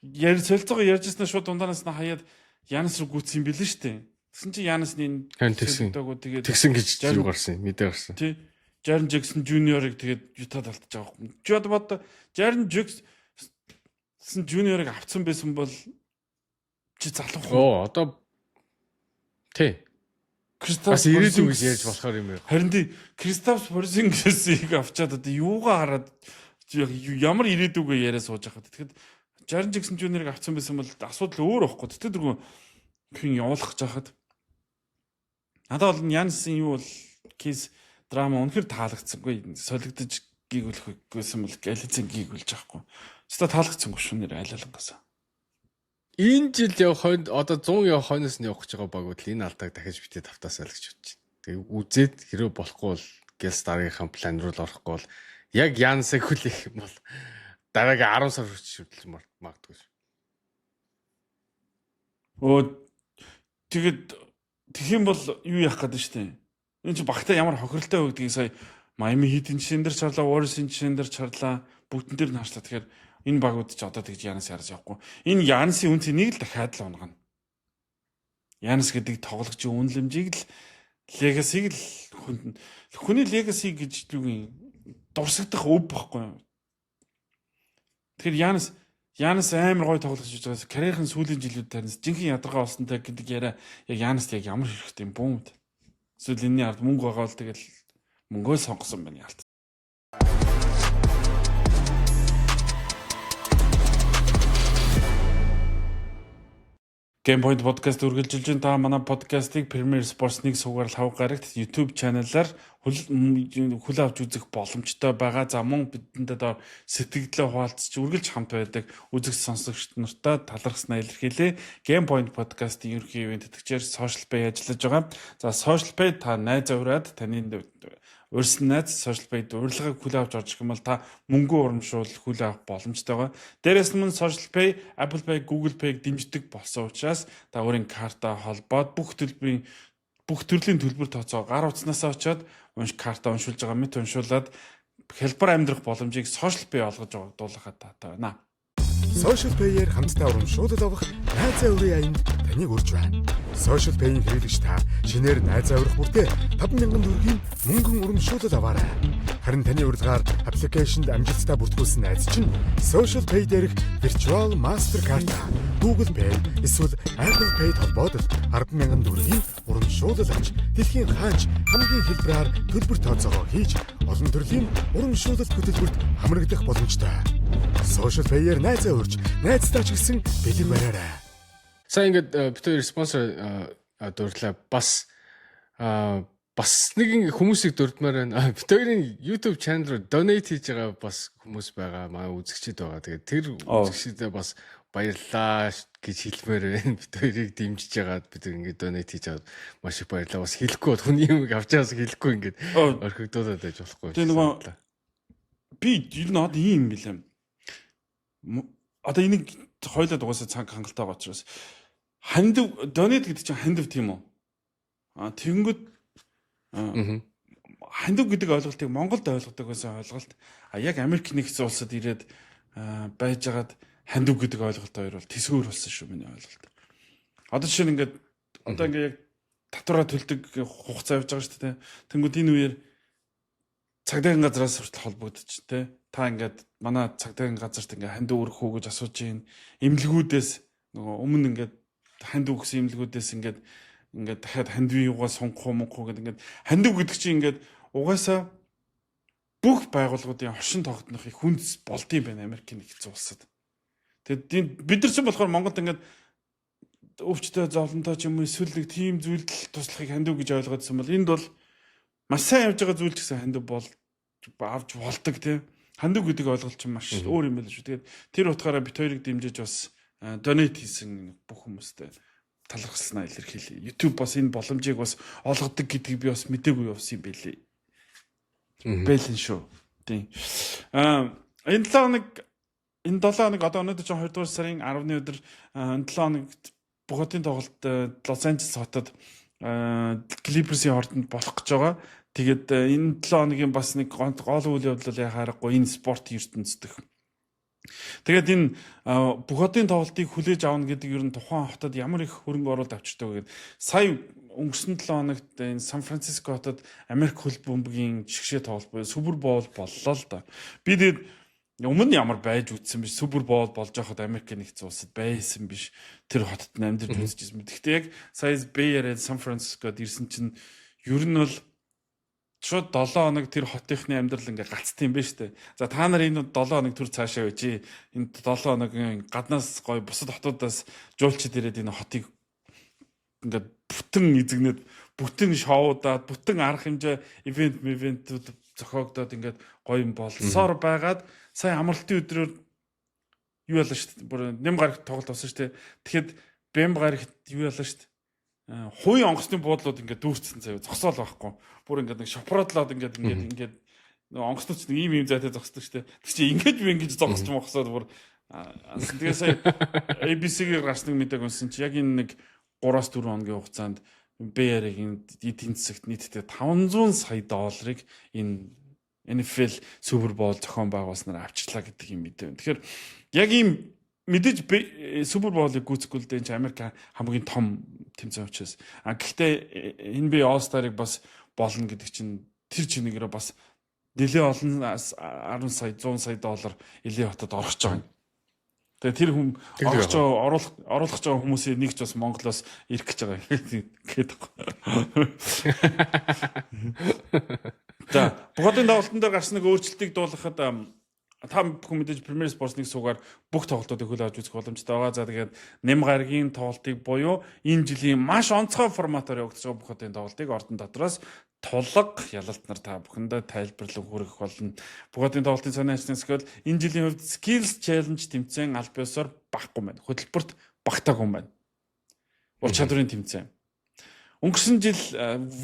солилцоогоо ярьжснаа шууд дундаанаас нь хаяад Giannis руу гүйцсэн юм билээ шүү дээ. Тэгсэн чинь Giannis-ны тэгсэн гэж юу гарсан мэдээ гарсан. Тий. Jaren Jackson Jr.-ыг тэгээд Utah-д алдчих байгаа юм. Чи одоо Jaren Jackson Jr.-ыг авцсан байсан бол чи залах уу? Одоо тий. Бас ирээдүйн гэж ярьж болохоор юм байна. Харин тий Kristaps Porzingis-ийг авчаад одоо юугаа хараад ямар ирээдүгөө яриа сууж байгаа. Тэгэхэд Jaren Jackson Jr.-ыг авцсан байсан бол асуудал өөр байхгүй. Тэгтээ дөрвөн хин явуулах гэж хахад. Надад бол Giannis-ийн юу бол кейс драма үнэхээр таалагдсангүй. Солигдож гүйгүүлэхгүйсэн бол Галицын гүйгүүлж байхгүй. Өстө таалагдсангүй шүү нэр айлалангаас. Энэ жил явах одоо 100 явах хойноос нь явах гэж байгаа багууд л энэ алдааг дахиж битээ тавтаасаа л гэж бодож байна. Тэгээ үзээд хэрэг болохгүй бол Гэлстарынхаа план руу орохгүй бол яг Янсыг хүлээх юм бол дараагийн 10 сар хүрч шүтлж магадгүй. Тэгээд тэгэх юм бол юу яах гээд штэ. Энэ чи багтаа ямар хохиролтой өгдгийг сая Miami Heat-ийн жишээн дээр чарлаа, Warriors-ийн жишээн дээр чарлаа, бүгдэн дээр наашлаа. Тэгэхээр энэ багууд ч одоо тэгж Янис харж явахгүй. Энэ Янисын үнцийг нэг л дахиад л унгана. Янис гэдэг тоглогчийн үнэлэмжийг л legacy-г л хүний legacy гэж юу дурсагдах өв байхгүй. Тэгэхээр Янис амар гоё тоглож байгаа. Карьерийн сүүлийн жилүүд тариас жинхэнэ ядаргаа олсонтой гэдэг яриа яг Янист яг ямар хэрэгтэй юм бүүмд. Эсвэл энэний ард мөнгө байгаа бол тэгэл мөнгөө сонгосон байна ялт. Game Point podcast үргэлжилж та манай подкастыг Premier Sports 1 суугаар лав гарагт YouTube channel-аар хүл авч үзэх боломжтой байгаа. За мөн бидэнд сэтгэлдээ хуваалцж үргэлж хамт байдаг үзэгч сонсогч нартай талархснаа илэрхийлье. Game Point podcast-ийн ерөнхий ивент тэтгэгчээр Social Pay ажиллаж байгаа. За Social Pay та найзаа ураад таны урьсан найз Social Pay-д урилгыг хүл авч орж ирэх юм бол та мөнгө урамшуул хүл авах боломжтой байгаа. Дээрээс нь Social Pay, Apple Pay, Google Pay-г дэмждэг болсон учраас та өөрийн картаа холбоод бүх төрлийн төлбөр тооцоо гар утаснасаа очиод картаа уншуулж байгаа мэт уншуулад хялбар амьдрах боломжийг Social Pay олгож дуулгахад таатай байна. Social Pay-ээр хамтдаа урамшуулал авах найзаа өрийн аянд таныг урьж байна. Social Pay-ийн хэрэглэгч та шинээр найзаа урих бүртээ 5,000 төгрөгийн мөнгөн урамшуулал аваарай. Харин таны урилгаар аппликейшнд амжилттай бүртгүүлсэн найз чинь Social Pay дээрх Virtual Mastercard, Google Pay эсвэл Apple Pay холбоод 10,000 төгрөгийн урамшуулал авч дэлхийн хаач хамгийн хэлбэрээр төлбөр тооцоогоо хийж олон төрлийн урамшуулал хөтөлбөрт хамрагдах боломжтой. Social Pay-ээр найзаа урьж, найзтайч гэсэн бэлэг бариарай. Сайн ингээд бид хоёр спонсор дурдлаа бас нэг хүмүүсийг дурдмаар байна. Бид хоёрын YouTube channel руу donate хийж байгаа бас хүмүүс байгаа. Манай үзэгчид байгаа. Тэгээд тэр үзэгчдэд бас баярлалаа гэж хэлмээр байна. Бид хоёрыг дэмжиж байгаад бид ингээд donate хийж аваад маш их баярлалаа. Бас хэлэхгүй бол хүний юм авчаас хэлэхгүй ингээд орхигдуулаад байж болохгүй. Тэгээ нөгөө би ер нь одоо ийм юм билээ. Одоо энийг хойлоод угаасаа цанг хангалттай байгаа учраас donate гэдэг чинь хандив тийм үү? Тэгэнгүүт хандив гэдэг ойлголтыг Монголд ойлгодог байсан ойлголт яг Америк нэгдсэн улсад ирээд байжгаад хандив гэдэг ойлголт хоёр бол тэсгүүр болсон шүү миний ойлголт. Одоо жишээ нь ингээд одоо ингээд яг татвараа төлдөг хугацаа явж байгаа шүү дээ. Тэнгүүд энэ үеэр цагдаагийн газраас хүртэл холбогдож тэ та ингээд манай цагдаагийн газарт ингээд хандив өргөх үү гэж асууж гин эмнэлгүүдээс нөгөө өмнө ингээд хандив өгсөн эмнэлгүүдээс ингээд дахиад хандивын юугаа сонгох уу гэдэг ингээд хандив гэдэг чинь ингээд угаасаа бүх байгууллагуудын оршин тогтнох их хүнс болдсон байна Америкийн нэгдсэн улсад. Тэгэд бид нар ч болохоор Монголд ингээд өвчтөе зовлонтой ч юм уу эсвэл нэг тийм зүйлд туслахыг хандив гэж ойлгоодсон бол энд бол маш сайн явж байгаа зүйл ч гэсэн хандив авч болдог тийм. Хандив гэдэг ойлголт чинь маш өөр юм байл шүү. Тэгээд тэр утгаараа бит хоёрыг дэмжиж бас donate хийсэн бүх хүмүүстээ талархалснаа илэрхийлье. YouTube бас энэ боломжийг бас олгодог гэдгийг би бас мэдээгүй явсан юм байлээ. Бэлэн шүү. Тийм. Энэ 7 хоног одоо өнөөдөр чинь 2 дугаар сарын 10-ны өдөр энэ 7 хоногт бүх хотын тоглолт Лос Анжелес хотод Clippers-ийн ордонд болох гэж байгаа. Тэгээд энэ 7 хоногийн бас нэг гол үйл явдал яхаарахгүй энэ спорт ертөнцийнх. Тэгээд энэ бүх хотын тоглолтыг хүлээж авна гэдэг ер нь тухайн хотод ямар их хөрөнгө оруулалт авчирдаг гэдэг. Сая өнгөрсөн 7 хоногт энэ Сан Франциско хотод Америк хөл бөмбөгийн жигшээ тоглолт буюу Супер Боул боллоо л да. Би тэгээд өмнө ямар байж үтсэн биш, Супер Боул болж байхад Америкийн нэгдсэн улсад байсан биш. Тэр хотод амьдарч үзчихсэн. Гэхдээ яг сая Bay Area Сан Францискод ирсэн чинь ер нь бол шууд 7 хоног тэр хотынхны амьдрал ингээ гацсан юм байна штэ. За та нар энэ 7 хоног төр цаашаа байж. Энэ 7 хоногийн гаднаас гой бусад хотуудаас жуулчид ирээд энэ хотыг ингээ бүтэн эзэгнээд, бүтэн шоудаад, бүтэн арга хэмжээ ивентүүд зохиогдоод ингээд гоё юм болсоор байгаад сая амралтын өдрөөр юу ялаа штэ. Бүр нэм гарагт тоглолт болсон штэ. Тэгэхэд Бэм гарагт юу ялаа штэ. Хувийн онгоцны буудлууд ингээд дүүрцсэн заяа зогсоол байхгүй. Бүр ингээд нэг шопродлоод ингээд онгоцнууд ч ийм зайтай зогсдог штэ. Тэг чи ингэж би ингэж зогсож мохсоод бүр тэгээ сая ABC-гээр гарсныг мэдээг унсан чи яг энэ нэг 3-4 хоногийн хугацаанд BR-ийн эдийн засагт нийтдээ $500 сая энэ NFL Super Bowl зохион байгуулснаар авчирлаа гэдэг юм мэдээ. Тэгэхээр яг ийм мэдээж Super Bowl-ыг гүйцэтгэл дээн чи Америк хамгийн том тэмцээн учраас. Гэхдээ NBA All-Star-ыг бас болно гэдэг чинь тэр чигээрээ бас нэлээ олон 10 сая, 100 сая доллар Илээ хотод орох гэж байгаа юм. Тэгээ тэр хүн оруулах гэж байгаа хүмүүсийн нэг ч бас Монголоос ирэх гэж байгаа гэдэг. За, бүгдийн тоглолтын дээр гарсан нэг өөрчлөлтийг дуулгахад та бүхэн мэдээж Premier Sports-ыг суугаар бүх тоглолтуудыг хөл авч үзэх боломжтой байгаа. За тэгээд нэм гарагийн тоглолтыг буюу энэ жилийн маш онцгой форматаар явагдаж байгаа бүх хотын тоглолтыг ордон дотроос тулга ялалт нар та бүхэндээ тайлбарлан хүргэх болно. Бүх хотын тоглолтын сонин ажлын энэ жилийн хувьд Skills Challenge тэмцээн аль биесээр багахгүй байна. Хөтөлбөрт багтаагүй байна. Ур чадварын тэмцээн. Өнгөрсөн жил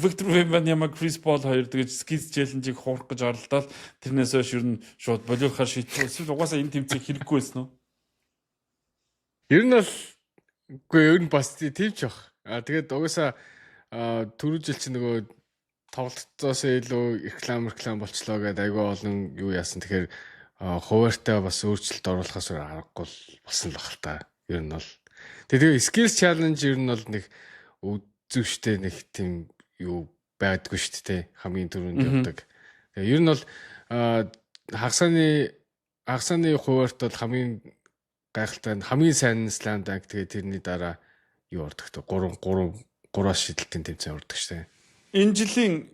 Victor Wembanyama, Chris Paul хоёр тэгэж Skills Challenge-ийг хуурах гэж оролдоод тэрнээс хойш ер нь шууд болиухаар шийдсэн. Эсвэл угаасаа энэ тэмцээн хэрэггүй байсан уу? Ер нь бол үгүй ер нь бас тийвч баг. Тэгээд угаасаа түрүү жил чинь нөгөө тоглолтоос илүү реклам болчлоо гэдэг айгүй олон юу яасан. Тэгэхээр хуваарьтаа бас өөрчлөлт оруулахаас аргагүй болсон л баг та. Ер нь бол. Тэгээ Skills Challenge ер нь бол нэг зүгштэй нэг тийм юу байдгүй шүү дээ. Хамгийн түрүүнд явдаг. Тэгээ ер нь бол хагасны хуваарьт бол хамгийн гайхалтай хамгийн сайн slam dunk тэгээ тэрний дараа юу ордог те 3-аас шидэлтийн тэмцээн ордог шүү дээ. Энэ жилийн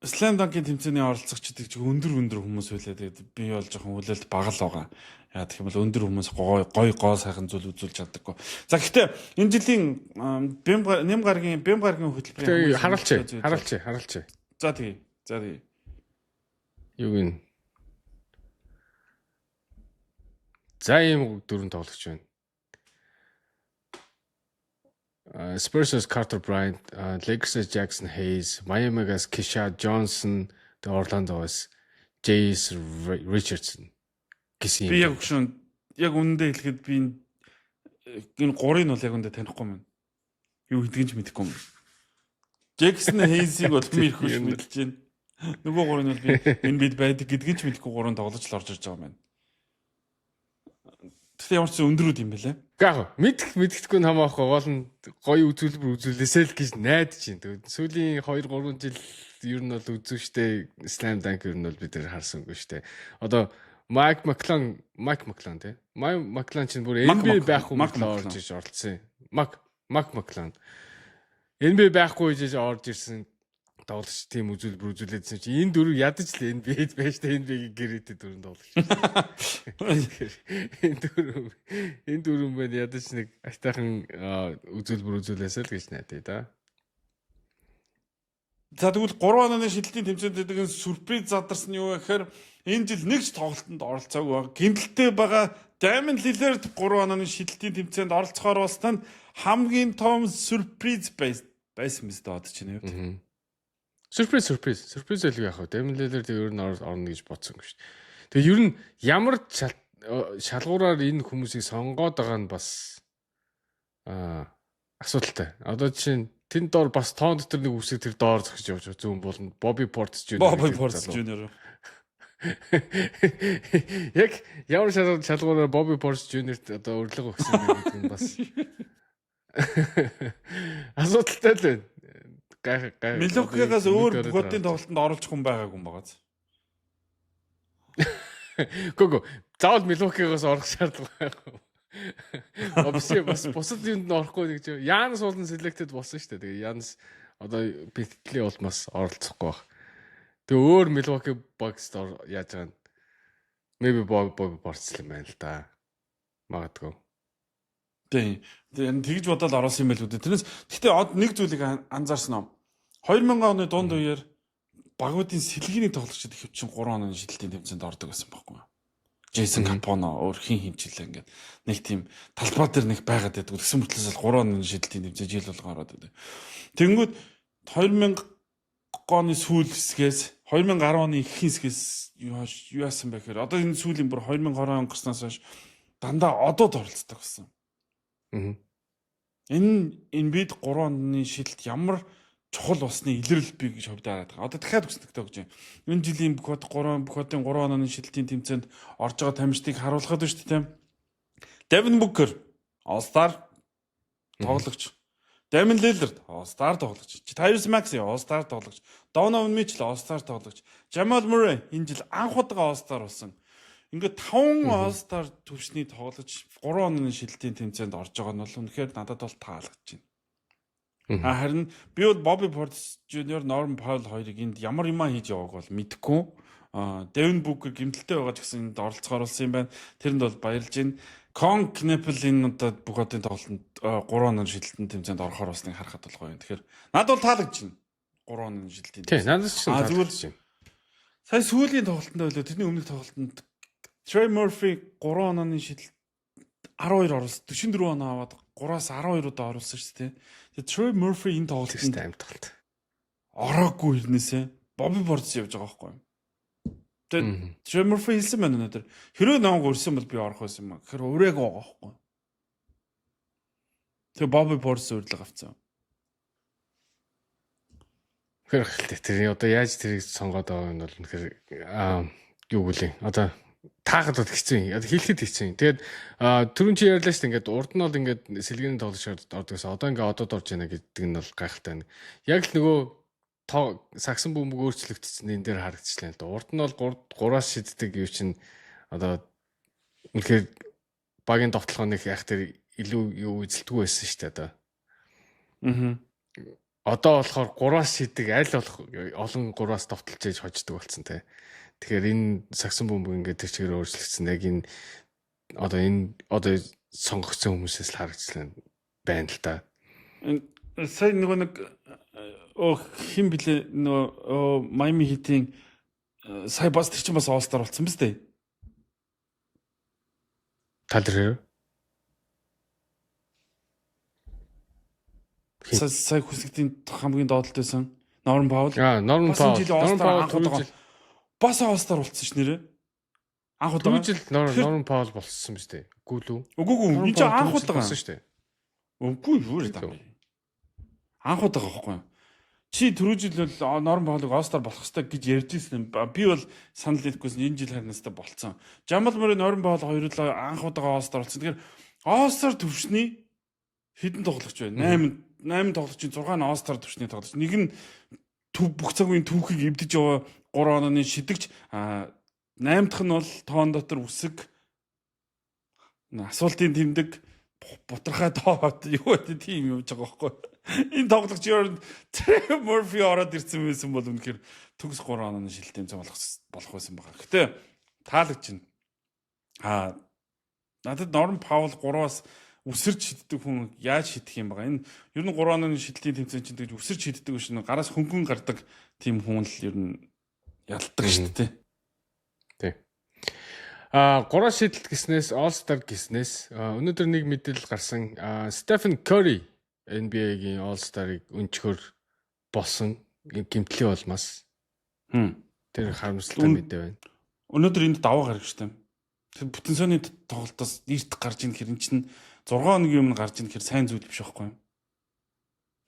Slam Dunk-ийн тэмцээний оролцогчдыг ч өндөр хүмүүс байлаа. Тэгээд би бол жоохон хүлээлт бага л байгаа. Яа гэх юм бол өндөр хүмүүс гой сайхан зүйл үзүүлж чаддаггүй. За гэхдээ энэ жилийн нэм гарагийн хөтөлбөрийн харуулчих. За тэгээ. Юу гин. За ийм дөрөв тоглогч байна. Spurs Carter Bryant, Lakers Jackson Hayes, Miami's Keyshawn Johnson, the Orlando's Jace Richardson гэсэн. Би яг үнэндээ хэлэхэд би энэ гурыг нь бол яг үнэндээ танихгүй юм. Юу гэдгийг ч мэдэхгүй юм. Jackson Hayes-ийг бол би их хүч мэдэж байна. Нөгөө гурыг нь бол би энэ бид байдаг гэдгийг ч мэдэхгүй гурван тоглож л орж ирж байгаа юм байна. Тэгтээ ямар ч өндрүүд юм бэлээ. Гэх мэддэхгүй нь хамаахгүй гол нь гоё үзүүлбэр үзүүлээсэй л гэж найдаж байна. Тэгээд сүүлийн 2-3 жил ер нь бол үзүүштэй Slam Dunk ер нь бол бид нар харсангүй штэ. Одоо Mike McClung тий. Mike McClung чинь бүр NBA байхгүй орж иж оролцсон. Mike McClung. NBA байхгүй гэж орж ирсэн тоглогч тийм үзүүлбэр үзүүлээдсэн чи энэ дөрөв ядаж л NBA-д байж та NBA-ийн гэрээтэй дөрөв тоглогч. Энэ дөрөв мэн ядаж нэг айтайхан үзүүлбэр үзүүлээсэй л гэж найдаа да. За тэгвэл 3 онооны шидэлтийн тэмцээнд гэдэг нь сүрприз задарсан юу гэхээр энэ жил нэг ч тоглолтод оролцоогүй. Гэмтэлтэй байгаа Damian Lillard 3 онооны шидэлтийн тэмцээнд оролцохоор болсноо хамгийн том сюрприз байсан мэт доод чинь юу? Сюрприз л яах вэ? Демон Лилард ер нь орно гэж бодсон шүү дээ. Тэгээ ер нь ямар шалгуураар энэ хүмүүсийг сонгоод байгаа нь бас асуудалтай. Одоо жишээ нь тэн доор бас тоон дотор нэг үсэг тэр доор зогсож явж байгаа зүүн болно. Bobby Portis Jr. Яг ямар шалгуураар Bobby Portis Jr-т одоо урилга өгсөн гэдэг нь бас асуудалтай л байна. Милокигаас өөр бүхотын тоглолтод оруулах хүн байгаагүй юм багаз. Гүг. Заавал Милокигаас орох шаардлага байхгүй. Обсе бас бусад юунд нь орохгүй гэж. Янс уулын selected болсон шүү дээ. Тэгээ Янс одоо битлийн улмаас оролцохгүй баг. Тэгээ өөр Milwaukee Bucks яаж байгаа нь maybe Bobby Portis юм байна л да. Магадгүй. Тийм. Тэгж бодоод оруулсан юм байл үү. Тэрнээс гэхдээ нэг зүйлийг анзаарсан юм. 2000 оны дунд үеэр багуудын сэлгээний тоглогчид ихэвчлэн 3 оны шидэлтийн тэмцээнд ордог байсан байхгүй юу? Джейсон Капоно өөр хинчилээ ингээд нэг тийм талбай дээр нэг байгаад байдаг. Тэгсэн мөртлөөс 3 оны шидэлтийн тэмцээн жил болгоо ороод байдаг. Тэнгүүд 2000 оны сүүл хэсгээс 2010 оны их хэсгээс юу яасан бэ гэхээр одоо энэ сүүлийн бүр 2020 он гарснаас хойш дандаа одод оролцдог болсон. Энэ бид 3 оны шидэлт ямар чухал усны илрэл би гэж хөвдөө хараад байгаа. Одоо дахиад үснэгтэй гэж юм. Энэ жилийн бүхотын 3 оны шидэлтийн тэмцээнд орж байгаа тамирчдыг харуулхад байна шүү дээ. Devin Booker All-Star тоглогч. Damian Lillard All-Star тоглогч. Tyrese Maxey All-Star тоглогч. Donovan Mitchell All-Star тоглогч. Jamal Murray энэ жил анх удаа All-Star болсон. Ингээд 5 All-Star төвчний тоглож 3 оны шидэлтийн тэмцээнд орж байгаа нь бол үнэхээр надад бол таалагдж байна. Харин би бол Bobby Portis Jr, Norman Powell хоёрыг энд ямар юмаа хийж явааг бол мэдэхгүй. Devin Booker гэмтэлтэй байгаа ч гэсэн энд оролцохоор болсон юм байна. Тэрэнд бол баярлж байна. Con Knappel энэ удаад бүхотын тоглолтод 3 оны шидэлтийн тэмцээнд орохоор болсныг харахад бол гоё юм. Тэгэхээр надад бол таалагдж байна. 3 оны шидэлтийн тэмцээн. Тийм, надад ч таалагдж байна. Сая сүүлийн тоглолтод байлаа. Тэрний өмнөх тоглолтод Trey Murphy 3 оны шидэлт 12 оруулсан. 44 оноо аваад 3-аас 12 удаа оруулсан шүү дээ. Тэгээ Trey Murphy энэ тоглолтод амт тоглолт. Ороогүй хэрнээсээ Bobby Portis явж байгаа байхгүй юу? Тэгээ Trey Murphy хэлсэн байна өнөөдөр. Хэрвээ намайг өрсөн бол би орох байсан юм аа. Тэгэхээр урайг байгаа байхгүй юу? Тэгээ Bobby Portis урилга авцсан. Хэрэг тэр одоо яаж тэрийг сонгоод байгаа юм бол үнэхээр юу гэлээ. Одоо таахад хэцүү юм. Одоо хэлэхэд хэцүү юм. Тэгээд түрүүн чи ярьлаа шүү дээ. Ингээд урд нь бол ингээд сэлгээний тоглогчид ордогсоо. Одоо ингээд одод орж яана гэдэг нь бол гайхалтай. Яг л нөгөө сагсан бөмбөг өөрчлөгдсөн энэ дээр харагдчихлаа л да. Урд нь бол 3-аас шиддэг юу чинь одоо үнэхээр багийн довтлогооныг яг тэр илүү юу эзэлдэггүй байсан шүү дээ одоо. Одоо болохоор 3-аас шиддэг аль болох олон 3-аас довтолж ээж хождог болсон те. Тэгэхээр энэ сагсан бөмбөг ингээд тэр чигээр өөрчлөгдсөн. Яг энэ одоо сонгогдсон хүмүүсээс л харагдсан байна л да. Сая нөгөө нэг хин блэ нөгөө Miami Heat-ийн сая бас тэр чинь бас All-Star болсон биз дээ. Талэр сая хүсэгтийн хамгийн доотлолтойсэн Norman Powell. Norman Powell бас All-Star болсон ш нэрээ. Анх удаа жил Norman Powell болсон биз дээ. Үгүй л үү? Үгүй энэ ч анх удаа болсон шүү дээ. Үгүй юу даа. Анх удаа гахгүй. Чи түрүү жил бол Norman Powell-ыг All-Star болох хэрэгтэй гэж ярьж ирсэн. Би бол санал нийлэхгүйсэн энэ жил харнастай болцсон. Jamal Murray, Norman Powell хоёулаа анх удаа All-Star болсон. Тэгэхээр All-Star төвшний хэдэн тоглогч байна? 8 тоглогчийн 6 нь All-Star төвшний тоглогч. Нэг нь бүх цагийн түүхийг эвдэж яваа 3 оны шидэгч 8 дахь нь бол тоон дотор үсэг асуултын тэмдэг бутрахаа тоо юу гэдэг тийм явж байгаа байхгүй. Энэ тоглогч Trey Murphy ороод ирсэн байсан бол үнэхээр төгс 3 оны шилтийн болох байсан байгаа. Гэтэ таалагдж байна. Надад Norman Powell 3-аас үсэрч шиддэг хүн яаж шидэх юм байгаа. Энэ ер нь 3 оны шилтийн тэмцээн чинь тэгж үсэрч шиддэг биш нэ гараас хөнгөн гардаг тийм хүн л ер нь ялдаг шүү дээ. Тий. Гурван шийдэлт гиснээс All-Star гиснээс өнөөдөр нэг мэдээлэл гарсан. Стефен Curry NBA-гийн All-Star-ыг өнчгөр болсон гэмтлийн улмаас. Тэр харамсалтай мэдээ байна. Өнөөдөр энд даваа гарах штеп. Тэр бүтэн сойны тоглолтоос эрт гарч ийн хэрэг чинь 6 хоногийн өмнө гарч ийн хэр сайн зүйл биш байхгүй юу?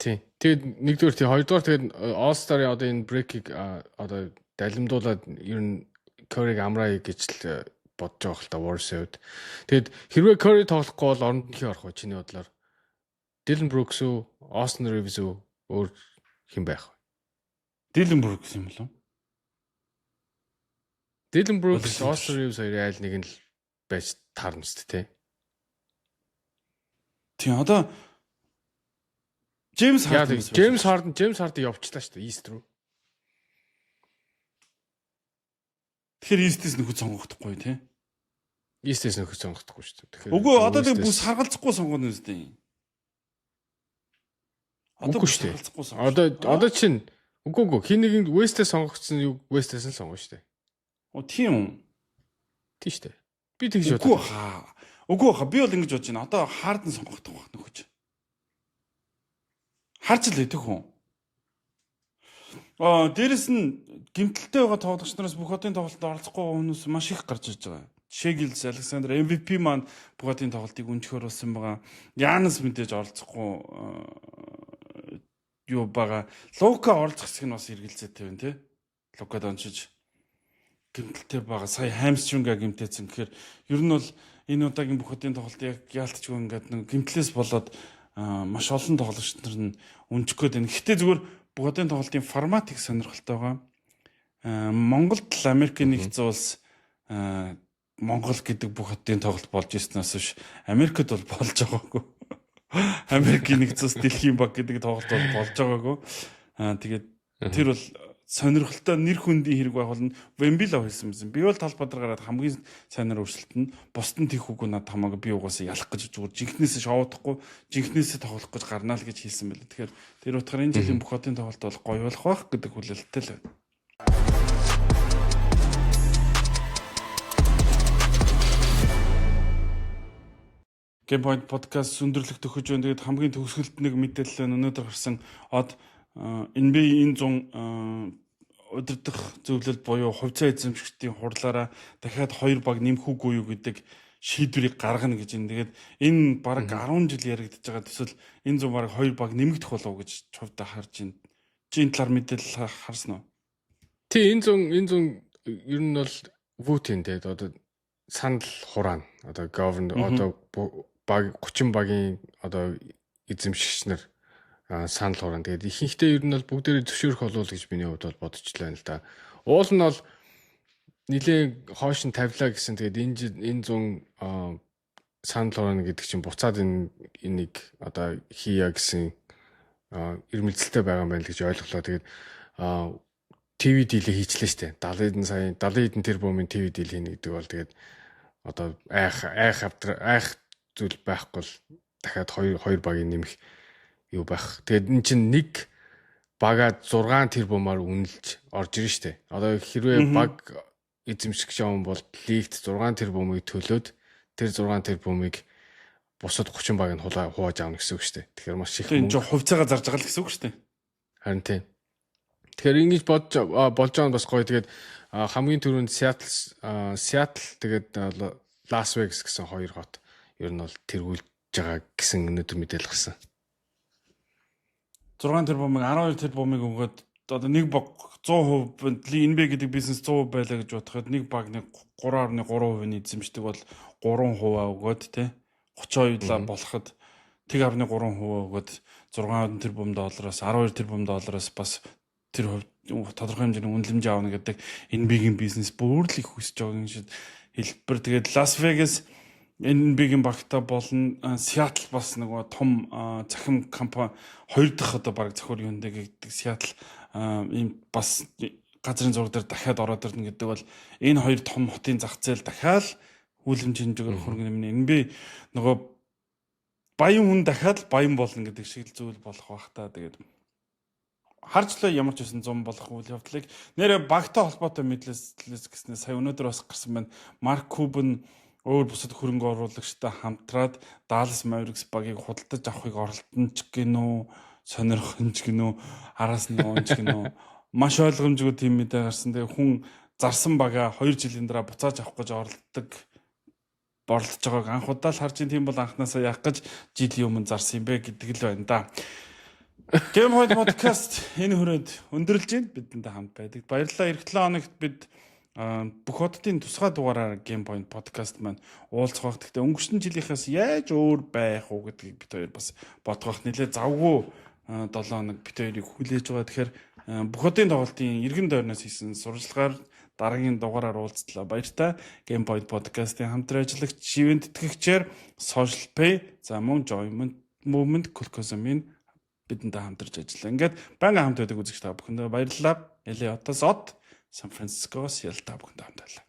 Тийм. Тэгээд нэгдүгээр тийм хоёрдугаар тэгээд All-Star-ийн одоо энэ break-ийг одоо далимдуулаад ер нь Curry-г амраа гэж л бодож байгаа хэл та Warriors-ийн хувьд. Тэгэд хэрвээ Curry тоглохгүй бол оронд нь орох уу чиний бодлоор? Dylan Brooks үү, Austin Reeves үү, өөр хэн байх вэ? Dylan Brooks юм болов? Dylan Brooks, Austin Reeves хоёрын айл нэг нь л байж таарна шүү дээ, тий. Тийм одоо James Harden явчлаа шүү дээ East руу. Тэгэхээр East-с нөхөд сонгохдохгүй тий. East-с нөхөд сонгохдохгүй шүү дээ. Тэгэхээр үгүй одоо тэг бүс харгалзахгүй сонгоно үстэй. Үгүй шүү дээ. Одоо чинь үгүй хин нэг West-с сонгогдсон юу West-с нь сонгоно шүү дээ. Тийм үү? Тийм шүү дээ. Би тэгж бодож байна. Үгүй хаа би бол ингэж бодож байна. Одоо Harden сонгогдох байх нөхөж. Харж л идэх хүн. Дээрэс нь гимтэлтэй байгаа тоглогч нараас бүх хотын тоглолтод оролцохгүй хүмүүс маш их гарч иж байгаа. Shegels, Alexander MVP маань бүх хотын тоглолтыг өнчгөр болсон байгаа. Янас мэдээж оролцохгүй юу байгаа. Лука оролцох хэсэг нь бас эргэлзээтэй байна тий. Лука Дончич гимтэлтэй байгаа. Сая хамстринга гимтээсэн. Тэгэхээр ер нь бол энэ удаагийн бүх хотын тоглолт яг яалтчгүй ингээд нэг гимтлээс болоод маш олон тоглогч нар нь өнжих гээд байна. Гэхдээ зүгээр бүх хотын тоглолтын формат их сонирхолтой байгаа. Монголд л Америкийн нэгдсэн улс Монгол гэдэг бүх хотын тоглолт болж ирснээс биш Америкт бол болж байгаагүй. Америкийн нэгдсэн улс дэлхийн баг гэдэг тоглолт бол болж байгаагүй. Тэгээд тэр бол сонирхолтой нэр хүндийн хэрэг байх болно. Вембила хэлсэн байсан. Би бол тал бадар гараад хамгийн сайнаар өрсөлдөн. Бусд нь тийх үгүй надад хамаагүй би угаасаа ялах гэж зүгээр жинхнээсээ шоудахгүй, жинхнээсээ тоглох гэж гарнаа л гэж хэлсэн байлаа. Тэгэхээр тэр утгаар энэ жилийн бүх хотын тоглолт бол гоё болох байх гэдэг хүлээлттэй л байна. Game Point podcast өндөрлөх төхөж байна. Тэгээд хамгийн төгсгөлт нэг мэдээлэл өнөөдөр гарсан NBA энэ 100 удирдах зөвлөлд буюу хувьцаа эзэмшигчдийн хурлаараа дахиад 2 баг нэмэхүүгүй юу гэдэг шийдвэрийг гаргана гэж байна. Тэгээд энэ бараг 10 жил яригдж байгаа төсөл энэ 100 бараг 2 баг нэмэгдэх болов гэж хувьдаа харж байна. Чи энэ талаар мэдээлэл харсан уу? Тий, энэ 100 ер нь бол вүтэн тэгээд одоо санал хураана. Одоо governor одоо баг 30 багийн одоо эзэмшигч нар санал хураана. Тэгээд ихэнхдээ ер нь бол бүгдээрээ зөвшөөрөх болов гэж миний хувьд бол бодож байна л да. Уул нь бол нилийн хоош нь тавилаа гэсэн. Тэгээд энэ 100 санал хураана гэдэг чинь буцаад энийг одоо хийя гэсэн ирмэлцэлтэй байгаа юм байна гэж ойлголоо. Тэгээд ТV дийлээ хийчлээ штэ. 70 хэдэн тэрбумын ТV дийл хийнэ гэдэг бол тэгээд одоо айх зүйл байхгүй л дахиад 2 багийн нэмэх юу байх. Тэгээд эн чинь нэг багаад 6 тэрбумаар үнэлж орж ирнэ штэ. Одоо хэрвээ баг эзэмшигч юм бол лигт 6 тэрбумыг төлөөд тэр 6 тэрбумыг бусад 30 баг нь хувааж аавна гэсэн үг штэ. Тэгэхээр маш их энэ ч хувьцаагаа зарж байгаа л гэсэн үг штэ. Харин тийм. Тэгэхээр ингэж болж байгаа нь бас гоё. Тэгээд хамгийн түрүүнд Seattle тэгээд Las Vegas гэсэн 2 хот ер нь бол тэргүүлж байгаа гэсэн өнөөдөр мэдээлэл гарсан. 6 тэрбумыг 12 тэрбумыг өгөөд одоо нэг баг 100% NBA гэдэг бизнес 100% байлаа гэж бодоход нэг баг нэг 3.3% эзэмшдэг бол 3% өгөөд тий 32 болоход 1.3% өгөөд 6 тэрбум доллараас 12 тэрбум доллараас бас тэр хувь тодорхой хэмжээний үнэлэмж аавна гэдэг NBA-гийн бизнес бүр л их хүсэж байгаа юм шиг хэлбэр. Тэгээд Las Vegas NBA-гийн багтаа болон Seattle бас нөгөө том захим компани 2 дахь одоо баг зохиол юундэ гэдэг Seattle ийм бас газрын зураг дээр дахиад ороод ирнэ гэдэг бол энэ 2 том хотын зах зээл дахиад үйл хэмжээгээр хөргөн юм. NBA нөгөө баян хүн дахиад баян болно гэдэг шиг л зүйл болох бах та. Тэгээд харжлаа ямар ч байсан 100 болох үйл явдлыг нэрэ багтай холбоотой мэдлэлээс гэснээр сая өнөөдөр бас гарсан байна. Марк Кубен өөр бусад хөрөнгө оруулагчтай хамтраад Dallas Mavericks багийг худалдаж авахыг оролдсон ч гинөө, сонирхон ч гинөө, араас нь уун ч гинөө. Маш ойлгомжгүй тийм мэдээ гарсан. Тэгээ хүн зарсан багаа 2 жилийн дараа буцааж авах гэж оролдож байгааг анх удаа л харж ин тийм бол анханасаа яах гэж жилийн өмнө зарсан юм бэ гэдэг л байна да. Game Point podcast энэ хүрээд өндөрлж байна. Бидэнтэй хамт байдаг. Баярлалаа. Эх 7 хоногт бид бүх хотын тусгай дугаараар Game Point podcast маань уулзах байх. Гэхдээ өнгөрсөн жилийнхээс яаж өөр байх уу гэдгийг бид хоёр бас бодох байх. Нилээ завгүй 7 хоног бид хоёрыг хүлээж байгаа. Тэгэхээр бүх хотын тоглолтын эргэн тойрноос хийсэн сурвалжлагаар дараагийн дугаараар уулзлаа. Баяртай. Game Point podcast-ийн хамтран ажиллагч Живэн тэтгэгчээр Social Pay за мөн Join Movement Colcosum-ийн бидэнтэй хамтарч ажиллаа. Ингээд байнга хамт байдаг үзэгч та бүхэндээ баярлалаа. LA-оос Сан Францискоос ялта бүхэндээ хамт байлаа.